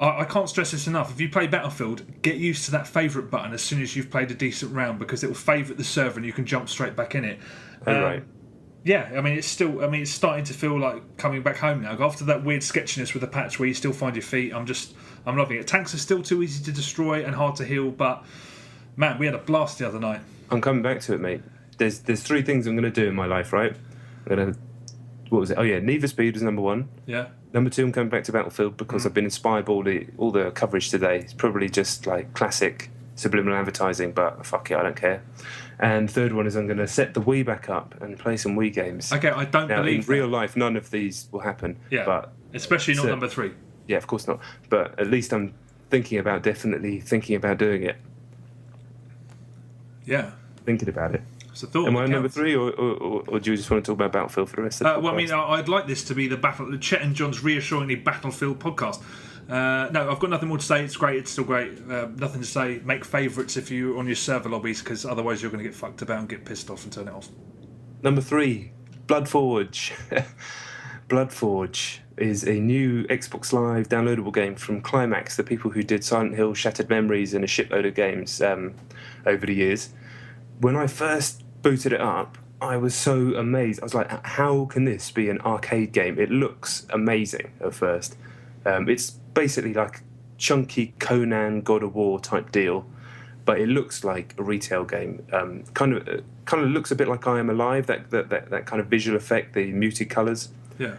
I can't stress this enough. If you play Battlefield, get used to that favourite button as soon as you've played a decent round, because it will favourite the server and you can jump straight back in it. Right. Yeah, I mean, it's starting to feel like coming back home now. After that weird sketchiness with the patch where you still find your feet, I'm loving it. Tanks are still too easy to destroy and hard to heal, but man, we had a blast the other night. I'm coming back to it, mate. There's 3 things I'm going to do in my life, right? What was it? Oh yeah, Need for Speed was number 1. Yeah. Number 2, I'm coming back to Battlefield because I've been inspired by all the coverage today. It's probably just like classic subliminal advertising, but fuck it, I don't care. And third one is I'm going to set the Wii back up and play some Wii games. Okay, I don't believe in real life, none of these will happen. Yeah, but especially not number 3. Yeah, of course not. But at least I'm definitely thinking about doing it. Yeah. Thinking about it. It's a thought. Am I number 3, or do you just want to talk about Battlefield for the rest of the podcast? Well, I mean, I'd like this to be the Chet and John's reassuringly Battlefield podcast. No, I've got nothing more to say. It's great. It's still great. Nothing to say. Make favourites if you're on your server lobbies, because otherwise you're going to get fucked about and get pissed off and turn it off. Number 3, Bloodforge. Bloodforge is a new Xbox Live downloadable game from Climax, the people who did Silent Hill, Shattered Memories, and a shitload of games over the years. When I first booted it up, I was so amazed. I was like, how can this be an arcade game? It looks amazing at first. It's basically like chunky Conan God of War type deal, but it looks like a retail game. Kind of looks a bit like I Am Alive, that kind of visual effect, the muted colours. Yeah.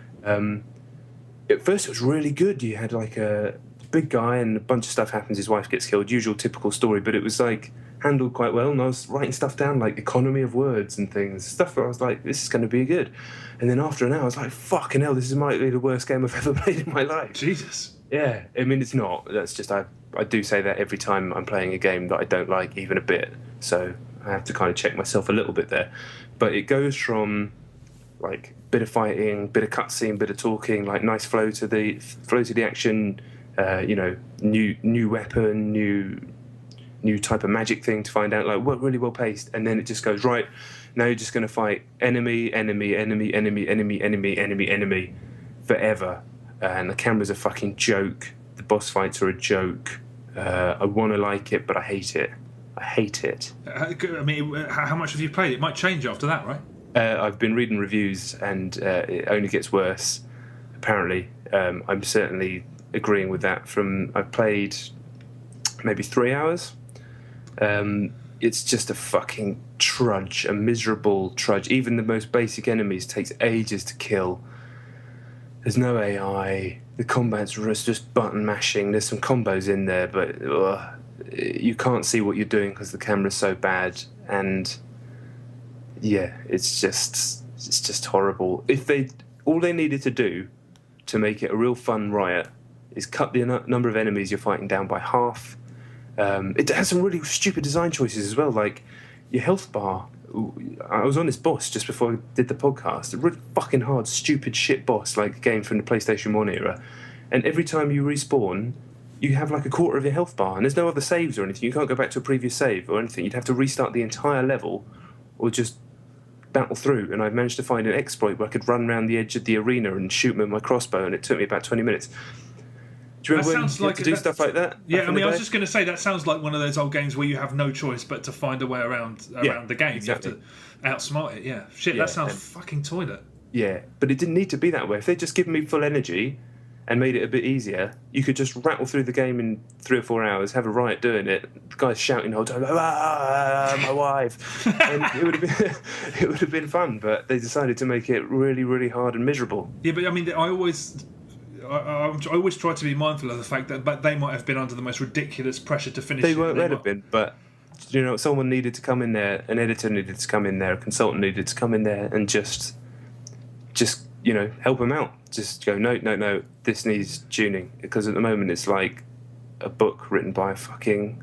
At first it was really good. You had like a big guy and a bunch of stuff happens, his wife gets killed, usual typical story, but it was like handled quite well, and I was writing stuff down like economy of words and things, stuff where I was like, this is going to be good. And then after an hour I was like, fucking hell, this might be the worst game I've ever played in my life. Jesus. Yeah, I mean, it's not. That's just, I do say that every time I'm playing a game that I don't like even a bit, so I have to kind of check myself a little bit there. But it goes from like bit of fighting, bit of cutscene, bit of talking, like nice flow to the action, new weapon, new type of magic thing to find out, like what really well paced, and then it just goes, right, now you're just going to fight enemy forever, and the camera's a fucking joke, the boss fights are a joke. I want to like it, but I hate it. I mean, how much have you played? It might change after that, right? I've been reading reviews, and it only gets worse, apparently. I'm certainly agreeing with that. I've played maybe 3 hours. It's just a fucking trudge, a miserable trudge. Even the most basic enemies takes ages to kill. There's no AI. The combat's just button mashing. There's some combos in there, but you can't see what you're doing because the camera's so bad. And yeah, it's just horrible. All they needed to do to make it a real fun riot is cut the number of enemies you're fighting down by half. It has some really stupid design choices as well, like your health bar. I was on this boss just before I did the podcast, a really fucking hard, stupid shit boss, like a game from the PlayStation 1 era, and every time you respawn, you have like a quarter of your health bar, and there's no other saves or anything. You can't go back to a previous save or anything. You'd have to restart the entire level or just battle through, and I managed to find an exploit where I could run around the edge of the arena and shoot them with my crossbow, and it took me about 20 minutes. Do you remember when you had to do stuff like that? Yeah, I mean, I was just going to say, that sounds like one of those old games where you have no choice but to find a way around the game. Exactly. You have to outsmart it, yeah. Shit, that sounds fucking toilet. Yeah, but it didn't need to be that way. If they'd just given me full energy and made it a bit easier, you could just rattle through the game in 3 or 4 hours, have a riot doing it, the guy's shouting the whole time, my wife. And it would have been fun, but they decided to make it really, really hard and miserable. Yeah, but I mean, I always try to be mindful of the fact that they might have been under the most ridiculous pressure to finish. They weren't meant to have been, but someone needed to come in there, an editor needed to come in there, a consultant needed to come in there and just help them out. Just go, no, this needs tuning, because at the moment it's like a book written by a fucking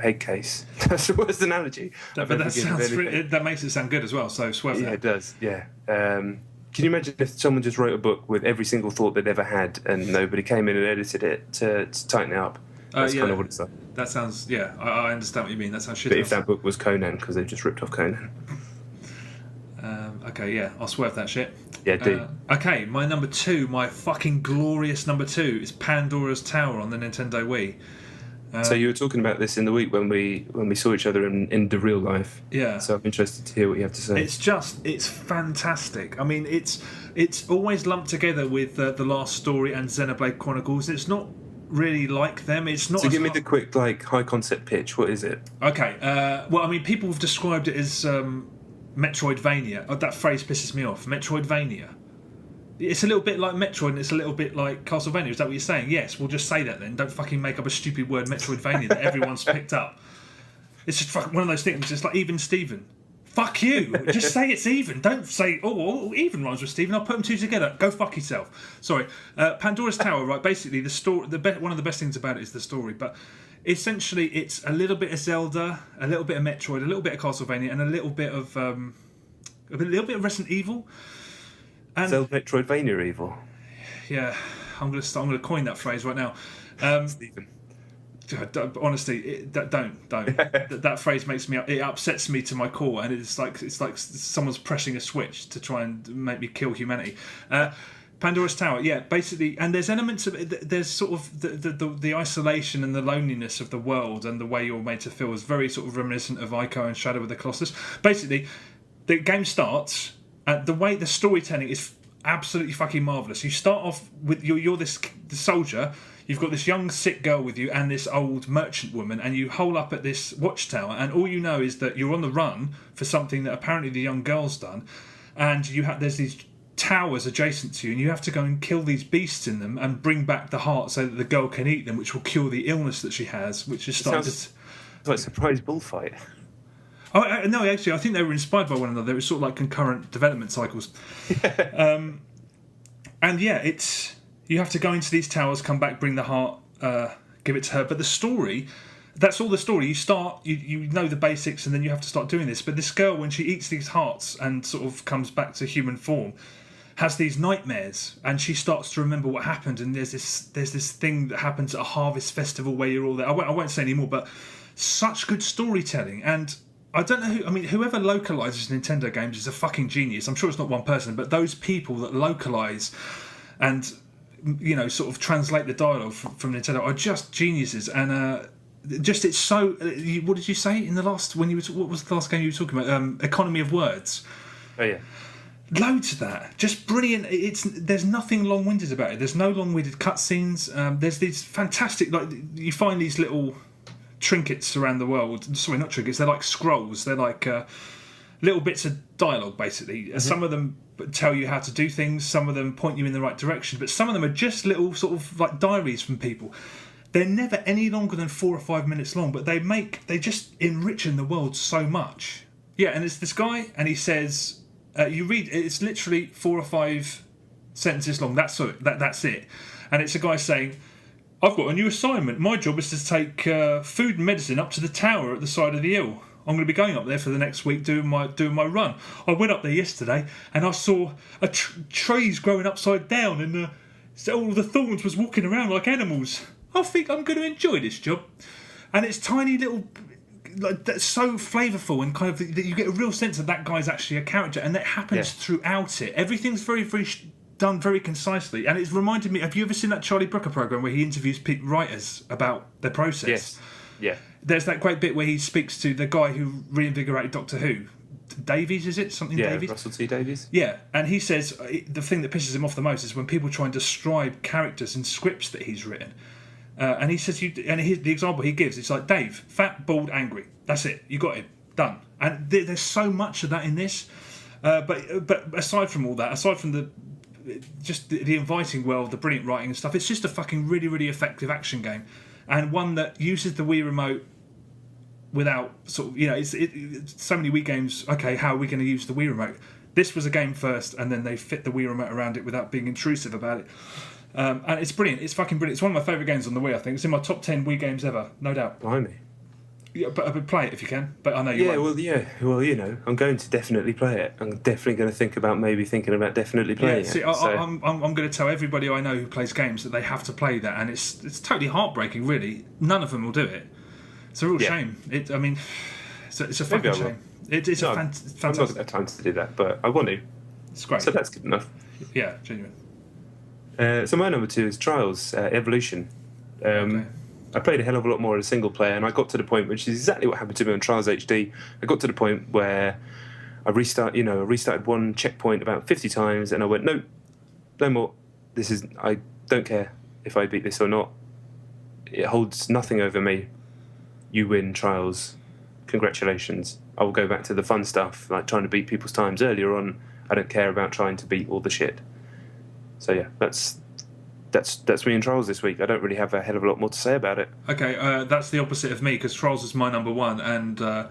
egg case. That's the worst analogy. But that makes it sound good as well. So swear. Yeah, it does. Yeah. Can you imagine if someone just wrote a book with every single thought they'd ever had, and nobody came in and edited it to tighten it up? That's kind of what it's like. That sounds. Yeah, I understand what you mean. That sounds shit. But if that book was Conan, because they've just ripped off Conan. Okay, yeah, I'll swerve that shit. Yeah, do. Okay, my number 2, my fucking glorious number 2 is Pandora's Tower on the Nintendo Wii. So you were talking about this in the week when we saw each other in the real life. Yeah. So I'm interested to hear what you have to say. It's fantastic. I mean, it's always lumped together with The Last Story and Xenoblade Chronicles. It's not really like them. It's not. So give me the quick, high concept pitch. What is it? Okay. Well, I mean, people have described it as Metroidvania. Oh, that phrase pisses me off. Metroidvania. It's a little bit like Metroid and it's a little bit like Castlevania. Is that what you're saying? Yes, we'll just say that then. Don't fucking make up a stupid word, Metroidvania, that everyone's picked up. It's just one of those things. It's like Even Steven. Fuck you. Just say it's even. Don't say, even rhymes with Steven. I'll put them two together. Go fuck yourself. Sorry. Pandora's Tower, right? Basically, the story. One of the best things about it is the story, but essentially, it's a little bit of Zelda, a little bit of Metroid, a little bit of Castlevania, and a little bit of Resident Evil. And Zelda, Metroidvania evil. Yeah, I'm gonna coin that phrase right now. Stephen. Honestly, don't. That phrase makes me. It upsets me to my core, and it's like someone's pressing a switch to try and make me kill humanity. Pandora's Tower, yeah, basically, and there's elements of it. There's sort of the isolation and the loneliness of the world, and the way you're made to feel is very sort of reminiscent of Ico and Shadow of the Colossus. Basically, the game starts. The way the storytelling is absolutely fucking marvellous. You start off with you're the soldier. You've got this young sick girl with you and this old merchant woman, and you hole up at this watchtower, and all you know is that you're on the run for something that apparently the young girl's done, and there's these towers adjacent to you, and you have to go and kill these beasts in them and bring back the heart so that the girl can eat them, which will cure the illness that she has, which is starting to... It's like a surprise bullfight. Oh, no, actually, I think they were inspired by one another. It was sort of like concurrent development cycles. And yeah, you have to go into these towers, come back, bring the heart, give it to her. But the story, that's all the story. You start, you know the basics, and then you have to start doing this. But this girl, when she eats these hearts and sort of comes back to human form, has these nightmares, and she starts to remember what happened. And there's this thing that happens at a harvest festival where you're all there. I won't say any more, but such good storytelling. And I don't know whoever localizes Nintendo games is a fucking genius. I'm sure it's not one person, but those people that localize and sort of translate the dialogue from Nintendo are just geniuses. And it's so. What did you say in the last what was the last game you were talking about? Economy of words. Oh yeah. Loads of that, just brilliant. There's nothing long-winded about it. There's no long-winded cutscenes. There's these fantastic, you find these little trinkets around the world. Sorry, not trinkets. They're like scrolls. They're like little bits of dialogue, basically. Mm-hmm. Some of them tell you how to do things. Some of them point you in the right direction. But some of them are just little sort of like diaries from people. They're never any longer than 4 or 5 minutes long, but they just enrichen the world so much. Yeah, and it's this guy, and he says, you read, it's literally 4 or 5 sentences long. That's it. And it's a guy saying, I've got a new assignment. My job is to take food and medicine up to the tower at the side of the hill. I'm going to be going up there for the next week doing my run. I went up there yesterday and I saw trees growing upside down, and all the thorns was walking around like animals. I think I'm going to enjoy this job. And it's tiny little, that's so flavourful, and kind of that you get a real sense that guy's actually a character, and that happens throughout it. Everything's very, very done very concisely, and it's reminded me. Have you ever seen that Charlie Brooker program where he interviews writers about their process? Yes. Yeah. There's that great bit where he speaks to the guy who reinvigorated Doctor Who. Davies, is it? Something Davies? Yeah, Russell T Davies. Yeah, and he says the thing that pisses him off the most is when people try and describe characters in scripts that he's written. And he says, the example he gives, it's like, Dave, fat, bald, angry. That's it. You got him. Done. And there's so much of that in this. But aside from all that, aside from the inviting world, the brilliant writing and stuff, it's just a fucking really, really effective action game. And one that uses the Wii Remote without sort of, it's so many Wii games, okay, how are we going to use the Wii Remote? This was a game first, and then they fit the Wii Remote around it without being intrusive about it. And it's brilliant. It's fucking brilliant. It's one of my favourite games on the Wii, I think. It's in my top 10 Wii games ever, no doubt. Blimey. Yeah, but play it if you can. But I know you Yeah, won't. well, I'm going to definitely play it. I'm definitely going to think about definitely playing See, it. I'm going to tell everybody I know who plays games that they have to play that, and it's totally heartbreaking. Really, none of them will do it. It's a real shame. It's a fucking shame. It's fantastic. I'm not going to have time to do that, but I want to. It's great. So that's good enough. Yeah, genuine. So my number 2 is Trials Evolution. Okay. I played a hell of a lot more as a single player, and I got to the point, which is exactly what happened to me on Trials HD. I got to the point where I restarted one checkpoint about 50 times, and I went, no more. I don't care if I beat this or not. It holds nothing over me. You win Trials. Congratulations. I will go back to the fun stuff, like trying to beat people's times earlier on. I don't care about trying to beat all the shit. So yeah, that's me in Trials this week. I don't really have a hell of a lot more to say about it. Okay, that's the opposite of me, because Trials is my number 1, and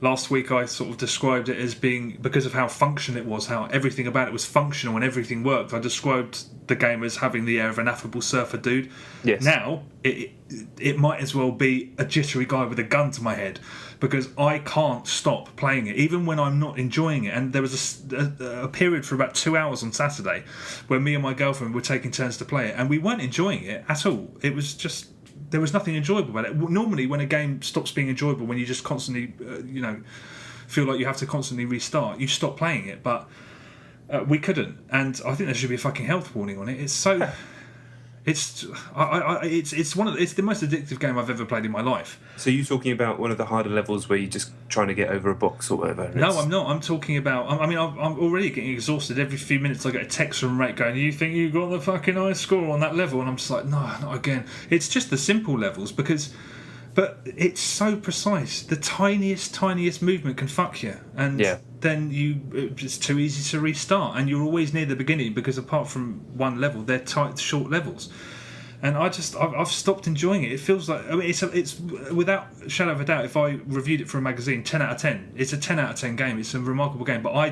last week I sort of described it as being, because of how functional it was, how everything about it was functional and everything worked, I described the game as having the air of an affable surfer dude. Yes. Now, it might as well be a jittery guy with a gun to my head, because I can't stop playing it, even when I'm not enjoying it. And there was a period for about 2 hours on Saturday where me and my girlfriend were taking turns to play it, and we weren't enjoying it at all. It was just, there was nothing enjoyable about it. Normally, when a game stops being enjoyable, when you just constantly, feel like you have to constantly restart, you stop playing it. But we couldn't, and I think there should be a fucking health warning on it. It's so. It's it's the most addictive game I've ever played in my life. So you're talking about one of the harder levels where you're just trying to get over a box or whatever? No, I'm not. I'm talking about. I'm already getting exhausted. Every few minutes, I get a text from Rate going, "You think you got the fucking high score on that level?" And I'm just like, "No, not again." It's just the simple levels but it's so precise. The tiniest movement can fuck you, and then it's too easy to restart, and you're always near the beginning because apart from one level, they're tight, short levels. And I've stopped enjoying it. It feels like, I mean, it's without a shadow of a doubt, if I reviewed it for a magazine, 10 out of 10. It's a 10 out of 10 game. It's a remarkable game, but I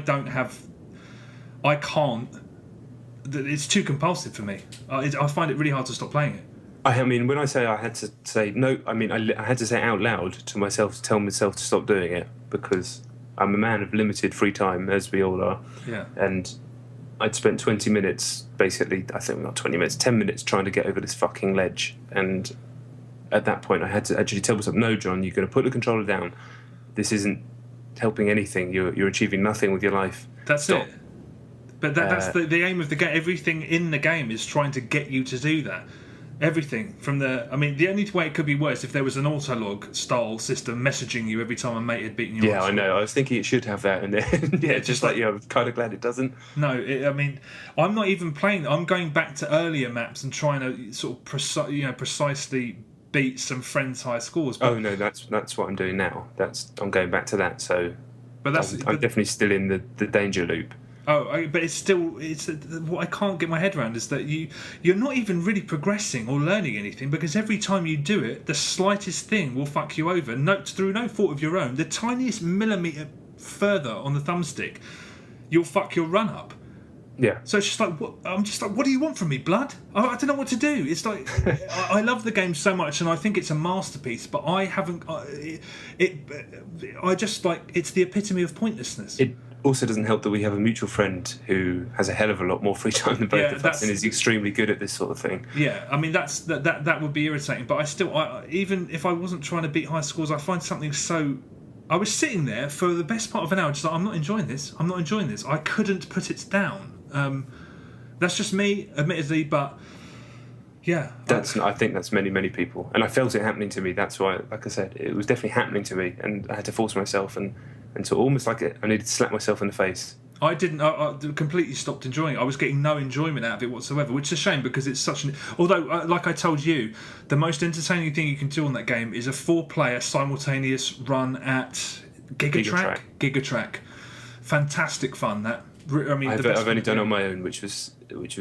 can't. It's too compulsive for me. I find it really hard to stop playing it. I mean, when I say I had to say no, I mean I had to say it out loud to myself to tell myself to stop doing it, because I'm a man of limited free time, as we all are. Yeah. And I'd spent 20 minutes, basically, I think not 20 minutes, 10 minutes trying to get over this fucking ledge. And at that point, I had to actually tell myself, no, John, you're going to put the controller down. This isn't helping anything. You're achieving nothing with your life. That's Stop. it. But that's the aim of the game. Everything in the game is trying to get you to do that. Everything from the only way it could be worse if there was an autolog style system messaging you every time a mate had beaten you. Yeah, I know. I was thinking it should have that, and then just like I'm kind of glad it doesn't. No, I'm not even playing. I'm going back to earlier maps and trying to sort of precisely beat some friends' high scores. But, oh no, that's what I'm doing now. I'm going back to that. So, but I'm definitely still in the danger loop. But it's what I can't get my head around is that you're not even really progressing or learning anything, because every time you do it, the slightest thing will fuck you over. Through no fault of your own, the tiniest millimetre further on the thumbstick, you'll fuck your run up. Yeah. So it's just like, I'm just like, what do you want from me, blood? I don't know what to do. It's like, I love the game so much, and I think it's a masterpiece. But I haven't. I just like, it's the epitome of pointlessness. It also doesn't help that we have a mutual friend who has a hell of a lot more free time than both of us, and is extremely good at this sort of thing. Yeah, I mean that would be irritating. But even if I wasn't trying to beat high scores, I find something so. I was sitting there for the best part of an hour, just like, I'm not enjoying this. I couldn't put it down. That's just me, admittedly, but yeah. I think that's many people, and I felt it happening to me. That's why, like I said, it was definitely happening to me, and I had to force myself and so almost like I needed to slap myself in the face. I didn't. I completely stopped enjoying it. I was getting no enjoyment out of it whatsoever, which is a shame, because it's such an. Although, like I told you, the most entertaining thing you can do on that game is a 4-player simultaneous run at Gigatrack. Fantastic fun. That. I mean, I've only done it on my own, which was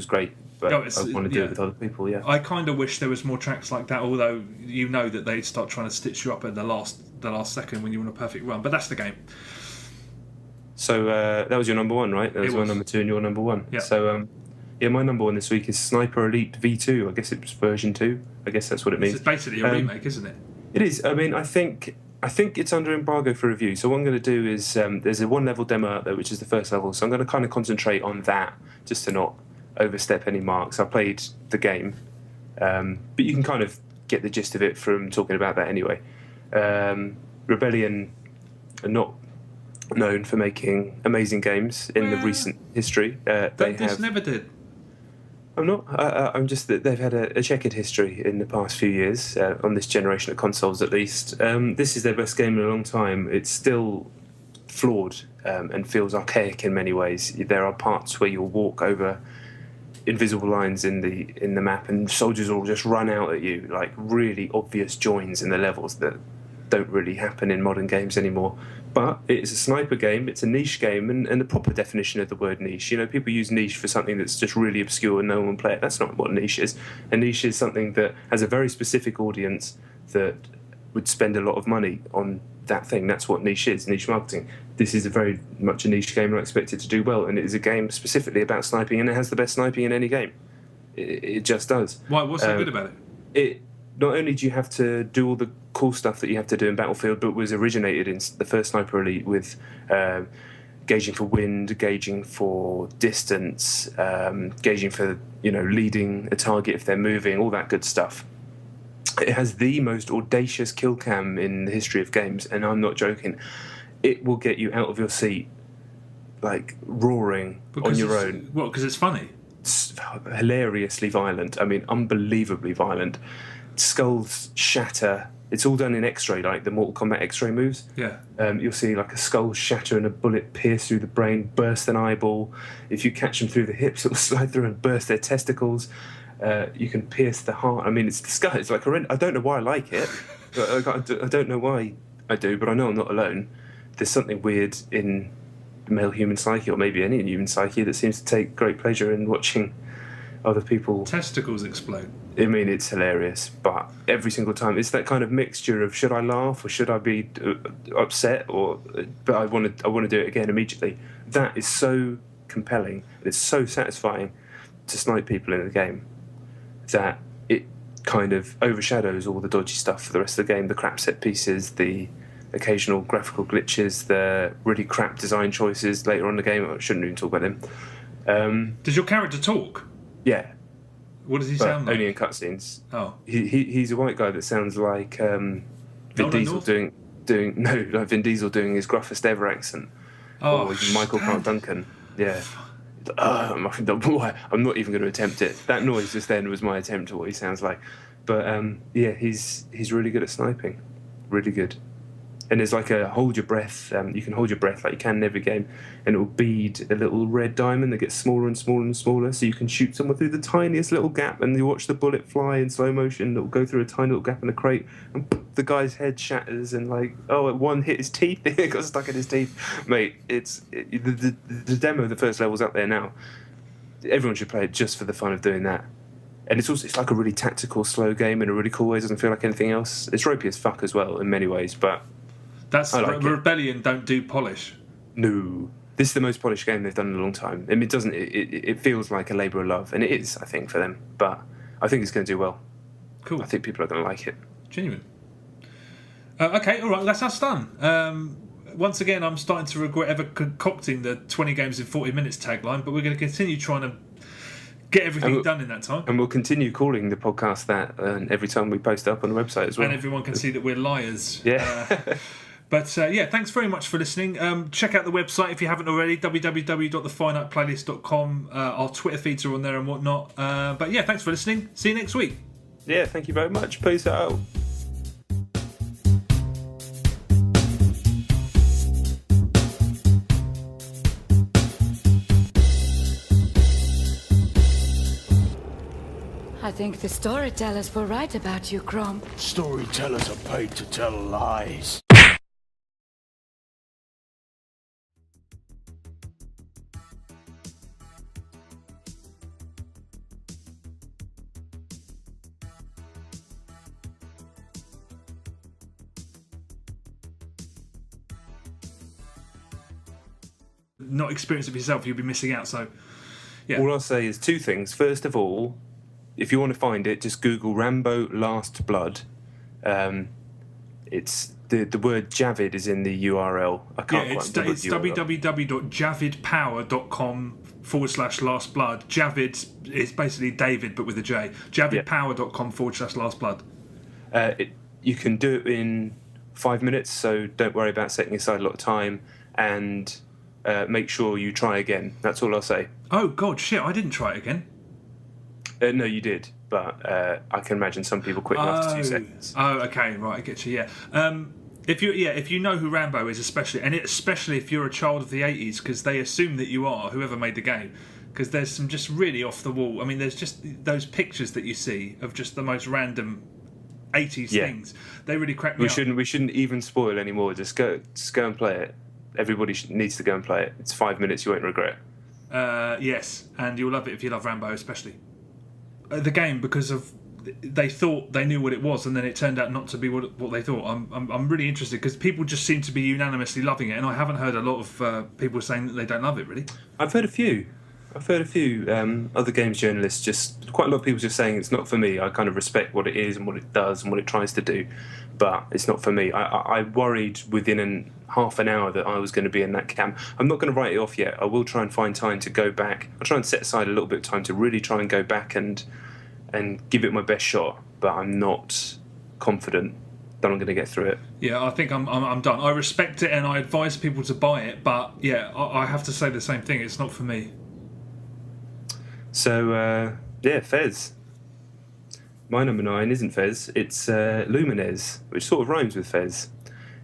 great. But I want to do it with other people. Yeah. I kind of wish there was more tracks like that. Although that they start trying to stitch you up at the last second when you're on a perfect run. But that's the game. So that was your number one, right? That was my number 2 and your number 1. Yeah. So my number 1 this week is Sniper Elite V2. I guess it's version 2. I guess that's what it means. It's basically a remake, isn't it? It is. I mean, I think I think it's under embargo for review. So what I'm going to do is there's a 1-level demo out there, which is the first level. So I'm going to kind of concentrate on that just to not overstep any marks. I played the game, but you can kind of get the gist of it from talking about that anyway. Rebellion are not known for making amazing games in the recent history. They never did. I'm not. I'm just that they've had a checkered history in the past few years on this generation of consoles, at least. This is their best game in a long time. It's still flawed and feels archaic in many ways. There are parts where you'll walk over invisible lines in the map, and soldiers will just run out at you, like really obvious joins in the levels that don't really happen in modern games anymore. But it's a sniper game, it's a niche game, and the proper definition of the word niche. You know, people use niche for something that's just really obscure and no one will play it. That's not what a niche is. A niche is something that has a very specific audience that would spend a lot of money on that thing. That's what niche is, niche marketing. This is a very much a niche game, and I expect it to do well. And it is a game specifically about sniping, and it has the best sniping in any game. It just does. Why? What's so good about it? Not only do you have to do all the cool stuff that you have to do in Battlefield, but was originated in the first Sniper Elite with gauging for wind, gauging for distance, gauging for leading a target if they're moving, all that good stuff. It has the most audacious kill cam in the history of games, and I'm not joking. It will get you out of your seat, like roaring on your own. What? Because it's funny. It's hilariously violent. I mean, unbelievably violent. Skulls shatter. It's all done in X-ray, like the Mortal Kombat X-ray moves. Yeah. You'll see like a skull shatter and a bullet pierce through the brain, burst an eyeball. If you catch them through the hips, it'll slide through and burst their testicles. You can pierce the heart. I mean, it's disgusting. It's like horrendous. I don't know why I like it. I don't know why I do, but I know I'm not alone. There's something weird in the male human psyche, or maybe any human psyche, that seems to take great pleasure in watching other people testicles explode. I mean, it's hilarious, but every single time it's that kind of mixture of should I laugh or should I be upset, but I want to do it again immediately. That is so compelling. It's so satisfying to snipe people in the game that it kind of overshadows all the dodgy stuff for the rest of the game. The crap set pieces, the occasional graphical glitches, the really crap design choices later on in the game. I shouldn't even talk about them. Does your character talk? Yeah. What does he sound like? Only in cutscenes. Oh. He's a white guy that sounds like Vin Diesel doing like Vin Diesel doing his gruffest ever accent. Oh, or Michael Clark Duncan. Yeah. I'm not even going to attempt it. That noise just then was my attempt at what he sounds like. But yeah, he's really good at sniping. Really good. And there's like a hold your breath. You can hold your breath like you can in every game, and it will bead a little red diamond that gets smaller and smaller and smaller, so you can shoot someone through the tiniest little gap, and you watch the bullet fly in slow motion. It will go through a tiny little gap in the crate, and the guy's head shatters, and one hit his teeth. It got stuck in his teeth. Mate, the demo of the first level's up there now. Everyone should play it just for the fun of doing that. And it's like a really tactical, slow game in a really cool way. It doesn't feel like anything else. It's ropey as fuck as well in many ways, but that's Rebellion don't do polish. No, this is the most polished game they've done in a long time. I mean, it doesn't. It feels like a labour of love, and it is, I think, for them. But I think it's going to do well. Cool. I think people are going to like it. Genuine. Okay, all right, that's us done. Once again, I'm starting to regret ever concocting the 20 games in 40 minutes tagline, but we're going to continue trying to get everything done in that time. And we'll continue calling the podcast that every time we post it up on the website as well. And everyone can see that we're liars. Yeah. But thanks very much for listening. Check out the website if you haven't already, www.thefiniteplaylist.com. Our Twitter feeds are on there and whatnot. But yeah, thanks for listening. See you next week. Yeah, thank you very much. Peace out. I think the storytellers were right about you, Crom. Storytellers are paid to tell lies. Not experience it for yourself, you'll be missing out. So, yeah. All I'll say is two things. First of all, if you want to find it, just Google Rambo Last Blood. It's The word Javid is in the URL. I can't it's quite remember the URL. www.javidpower.com/last blood. Javid is basically David but with a J. Javidpower.com/last blood. You can do it in 5 minutes, so don't worry about setting aside a lot of time, and make sure you try again. That's all I'll say. Oh God, shit! I didn't try it again. No, you did, but I can imagine some people quit after 2 seconds. Oh, okay, right, I get you. Yeah. If you know who Rambo is, especially if you're a child of the 80s, because they assume that you are, whoever made the game, because there's some just really off the wall. I mean, there's just those pictures that you see of just the most random 80s things. They really crack me up. We shouldn't even spoil anymore. Just go and play it. Everybody needs to go and play it. It's 5 minutes you won't regret. Yes, and you'll love it if you love Rambo, especially. The game, because of they thought they knew what it was, and then it turned out not to be what they thought. I'm really interested because people just seem to be unanimously loving it, and I haven't heard a lot of people saying that they don't love it. Really, I've heard a few other games journalists. Just quite a lot of people just saying it's not for me. I kind of respect what it is and what it does and what it tries to do, but it's not for me. I worried within half an hour that I was going to be in that camp. I'm not going to write it off yet. I will try and find time to go back. I'll try and set aside a little bit of time to really try and go back and give it my best shot, but I'm not confident that I'm going to get through it. Yeah, I think I'm done. I respect it and I advise people to buy it, but yeah, I have to say the same thing. It's not for me. So, Fez. My number 9 isn't Fez, it's Lumines, which sort of rhymes with Fez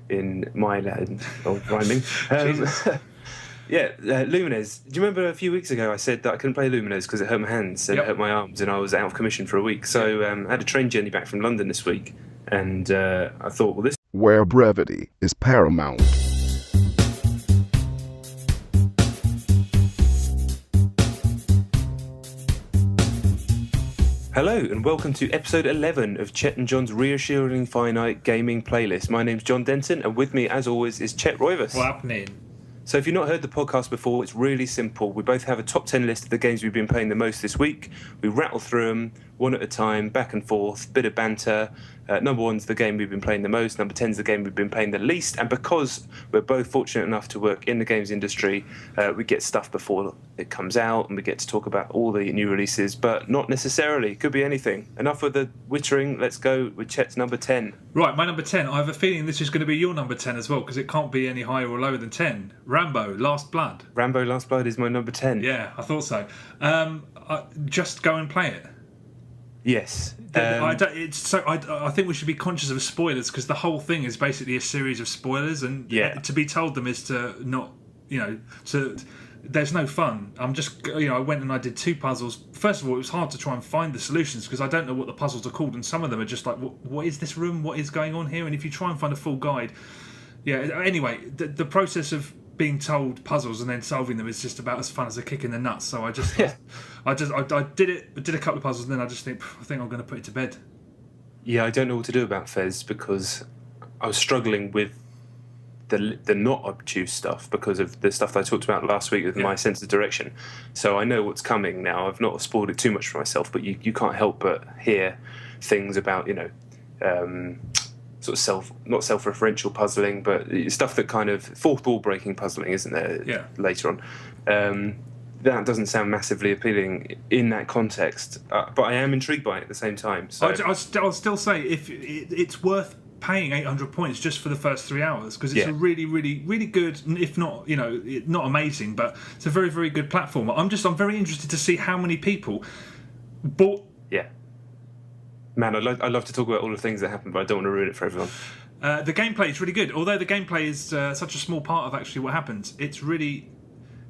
in my land of rhyming. Lumines. Do you remember a few weeks ago I said that I couldn't play Lumines because it hurt my hands and it hurt my arms and I was out of commission for a week? So I had a train journey back from London this week, and I thought, well, this... Where brevity is paramount. Hello and welcome to episode 11 of Chet and John's Reassuring Finite Gaming Playlist. My name's John Denton, and with me, as always, is Chet Roivas. What's happening? So if you've not heard the podcast before, it's really simple. We both have a top 10 list of the games we've been playing the most this week. We rattle through them one at a time, back and forth, bit of banter. Number 1's the game we've been playing the most. Number 10's the game we've been playing the least. And because we're both fortunate enough to work in the games industry, we get stuff before it comes out and we get to talk about all the new releases, but not necessarily. Could be anything. Enough with the wittering. Let's go with Chet's number 10. Right, my number 10. I have a feeling this is going to be your number 10 as well, because it can't be any higher or lower than 10. Rambo, Last Blood. Rambo, Last Blood is my number 10. Yeah, I thought so. Just go and play it. Yes. I think we should be conscious of spoilers, because the whole thing is basically a series of spoilers, and to be told them is to not, there's no fun. I'm just, I went and I did 2 puzzles. First of all, it was hard to try and find the solutions because I don't know what the puzzles are called, and some of them are just like, what is this room? What is going on here? And if you try and find a full guide, anyway, the process of being told puzzles and then solving them is just about as fun as a kick in the nuts. So I did it. I did a couple of puzzles, and then I just think I'm going to put it to bed. Yeah, I don't know what to do about Fez because I was struggling with the not obtuse stuff because of the stuff that I talked about last week with my sense of direction. So I know what's coming now. I've not spoiled it too much for myself, but you can't help but hear things about sort of not self-referential puzzling, but stuff that kind of fourth wall breaking puzzling, isn't there? Yeah. Later on, that doesn't sound massively appealing in that context, but I am intrigued by it at the same time. So I'll still say if it's worth paying 800 points just for the first 3 hours, because it's a really, really, really good, if not not amazing, but it's a very, very good platformer. I'm very interested to see how many people bought. Yeah. Man, I'd love to talk about all the things that happened, but I don't want to ruin it for everyone. The gameplay is really good. Although the gameplay is such a small part of actually what happens, it's really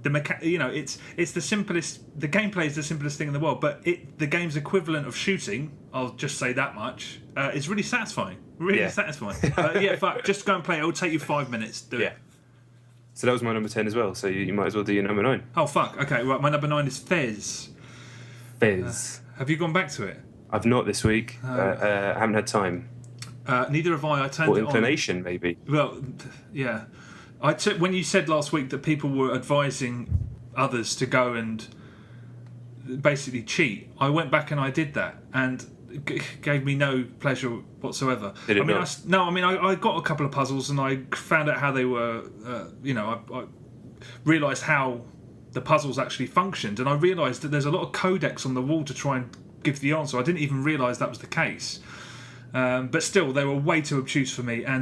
it's the simplest. The gameplay is the simplest thing in the world, but the game's equivalent of shooting, I'll just say that much, is really satisfying. Really satisfying. Just go and play it. It'll take you 5 minutes. Do it. So that was my number 10 as well. So you might as well do your number 9. Oh fuck. Okay. Right. My number 9 is Fez. Fez. Have you gone back to it? I've not this week. I haven't had time. Neither have I. I turned or it on. inclination, maybe. Well, yeah. When you said last week that people were advising others to go and basically cheat, I went back and I did that, and gave me no pleasure whatsoever. Did it I mean, not? I got a couple of puzzles and I found out how they were. I realised how the puzzles actually functioned, and I realised that there's a lot of codex on the wall to try and give the answer. I didn't even realise that was the case. But still, they were way too obtuse for me, and